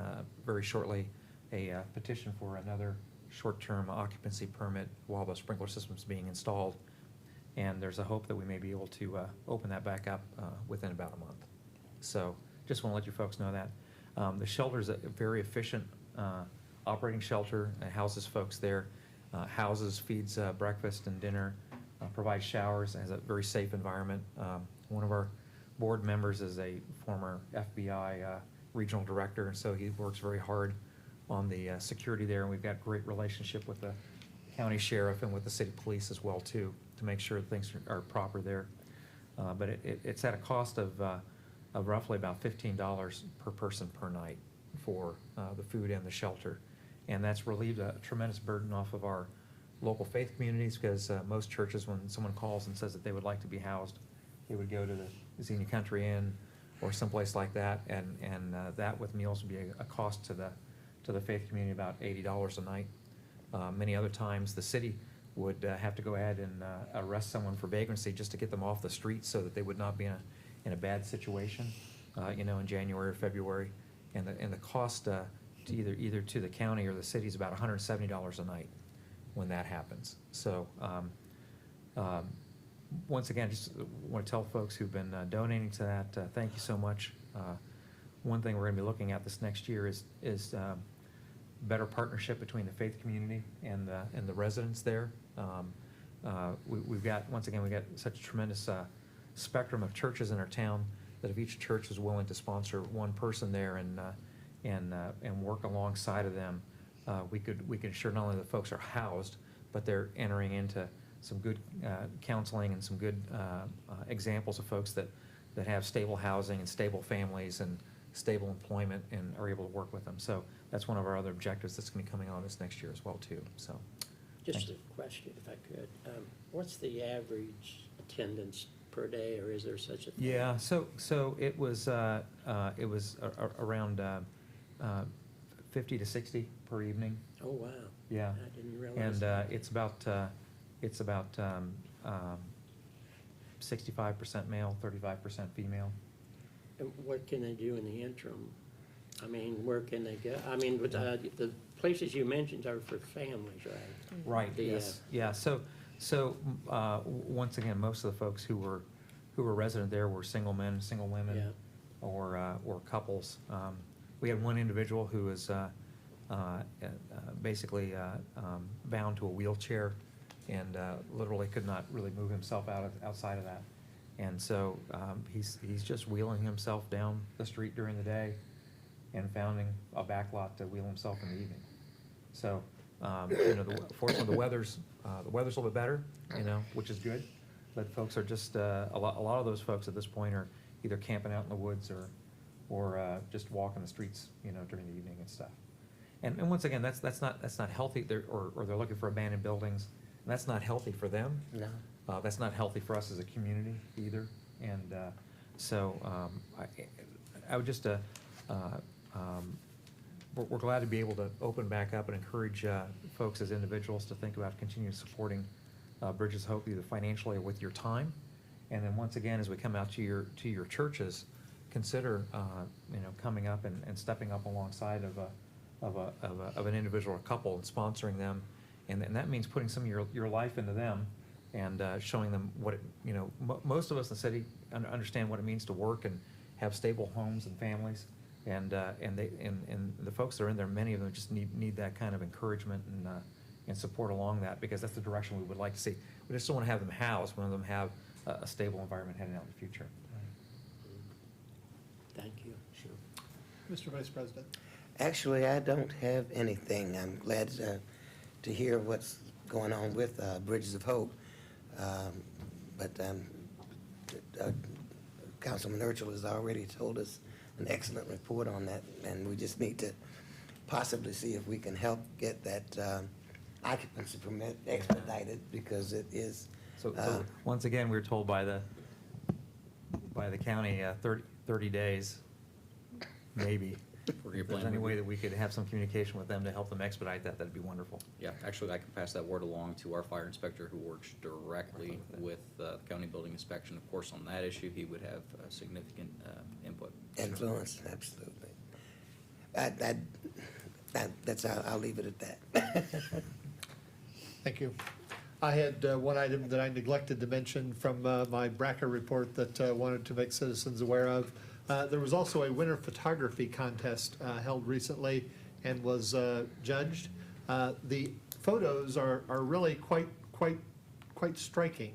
very shortly a petition for another short-term occupancy permit while the sprinkler system's being installed, and there's a hope that we may be able to open that back up within about a month. So just want to let you folks know that. The shelter is a very efficient operating shelter. It houses folks there, feeds breakfast and dinner, provides showers, and has a very safe environment. One of our board members is a former FBI regional director, and so he works very hard on the security there, and we've got great relationship with the county sheriff and with the city police as well too, to make sure things are proper there. But it's at a cost of roughly about $15 per person per night for the food and the shelter, and that's relieved a tremendous burden off of our local faith communities, because most churches, when someone calls and says that they would like to be housed, they would go to the Xenia Country Inn or someplace like that, and that with meals would be a cost to the faith community about $80 a night. Many other times, the city would have to go ahead and arrest someone for vagrancy just to get them off the street, so that they would not be in a bad situation, in January or February. And the cost to either to the county or the city is about $170 a night when that happens. So once again, just want to tell folks who've been donating to that, thank you so much. One thing we're going to be looking at this next year is better partnership between the faith community and the residents there. We've got such a tremendous spectrum of churches in our town, that if each church is willing to sponsor one person there and work alongside of them, we could ensure not only that folks are housed, but they're entering into some good counseling and some good examples of folks that have stable housing and stable families and stable employment, and are able to work with them. So that's one of our other objectives that's going to be coming on this next year as well too. So Just a question, if I could. What's the average attendance per day, or is there such a thing? yeah, so it was around 50 to 60 per evening. Oh, wow. Yeah. I didn't realize And that. it's about 65% male, 35% female. And what can they do in the interim? I mean, where can they go? I mean, but, the places you mentioned are for families, right? Right, The, yes, yeah, so once again, most of the folks who were resident there were single men, single women, Yeah. or couples. We had one individual who was basically bound to a wheelchair, and literally could not really move himself outside of that. And so he's just wheeling himself down the street during the day and finding a back lot to wheel himself in the evening. So, fortunately, the weather's a little bit better, which is good. But folks are just, a lot of those folks at this point are either camping out in the woods or just walking the streets, during the evening and stuff. And once again, that's not healthy. They're looking for abandoned buildings, and that's not healthy for them. No. That's not healthy for us as a community either. And so I would just, we're glad to be able to open back up and encourage folks as individuals to think about continuing supporting Bridges of Hope, either financially or with your time. And then once again, as we come out to your churches, consider coming up and stepping up alongside of an individual or couple and sponsoring them. And that means putting some of your life into them and showing them what it, most of us in the city understand what it means to work and have stable homes and families. And the folks that are in there, many of them just need that kind of encouragement and support along that, because that's the direction we would like to see. We just don't want to have them housed. We want them to have a stable environment heading out in the future. Thank you. Sure. Mr. Vice President. Actually, I don't have anything. I'm glad to hear what's going on with Bridges of Hope. But Councilman Urschel has already told us an excellent report on that, and we just need to possibly see if we can help get that occupancy permit expedited, because it is. So once again, we were told by the county, 30 days, maybe. For your If there's plan any way review. that we could have some communication with them to help them expedite that, that'd be wonderful. Yeah, actually, I can pass that word along to our fire inspector, who works directly with the county building inspection. Of course, on that issue, he would have significant input. Influence, absolutely. That's, I'll leave it at that. Thank you. I had one item that I neglected to mention from my BRCA report that I wanted to make citizens aware of. There was also a winter photography contest held recently and was judged. The photos are really quite striking,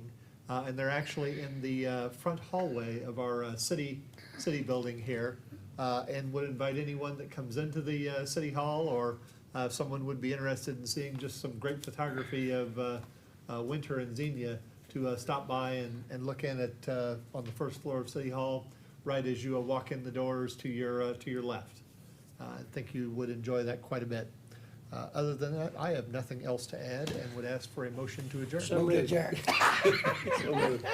and they're actually in the front hallway of our city building here, and would invite anyone that comes into the city hall, or if someone would be interested in seeing just some great photography of winter in Xenia, to stop by and look in at on the first floor of City Hall, right as you walk in the doors to your left. I think you would enjoy that quite a bit. Other than that, I have nothing else to add and would ask for a motion to adjourn. So moved. So moved.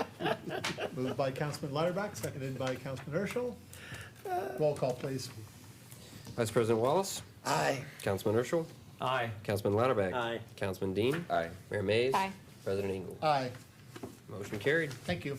Moved by Councilman Lauterbach, seconded by Councilman Urschel. Roll call, please. Vice President Wallace? Aye. Councilman Urschel? Aye. Councilman Lauterbach? Aye. Councilman Dean? Aye. Mayor Mays? Aye. President Engel? Aye. Motion carried. Thank you.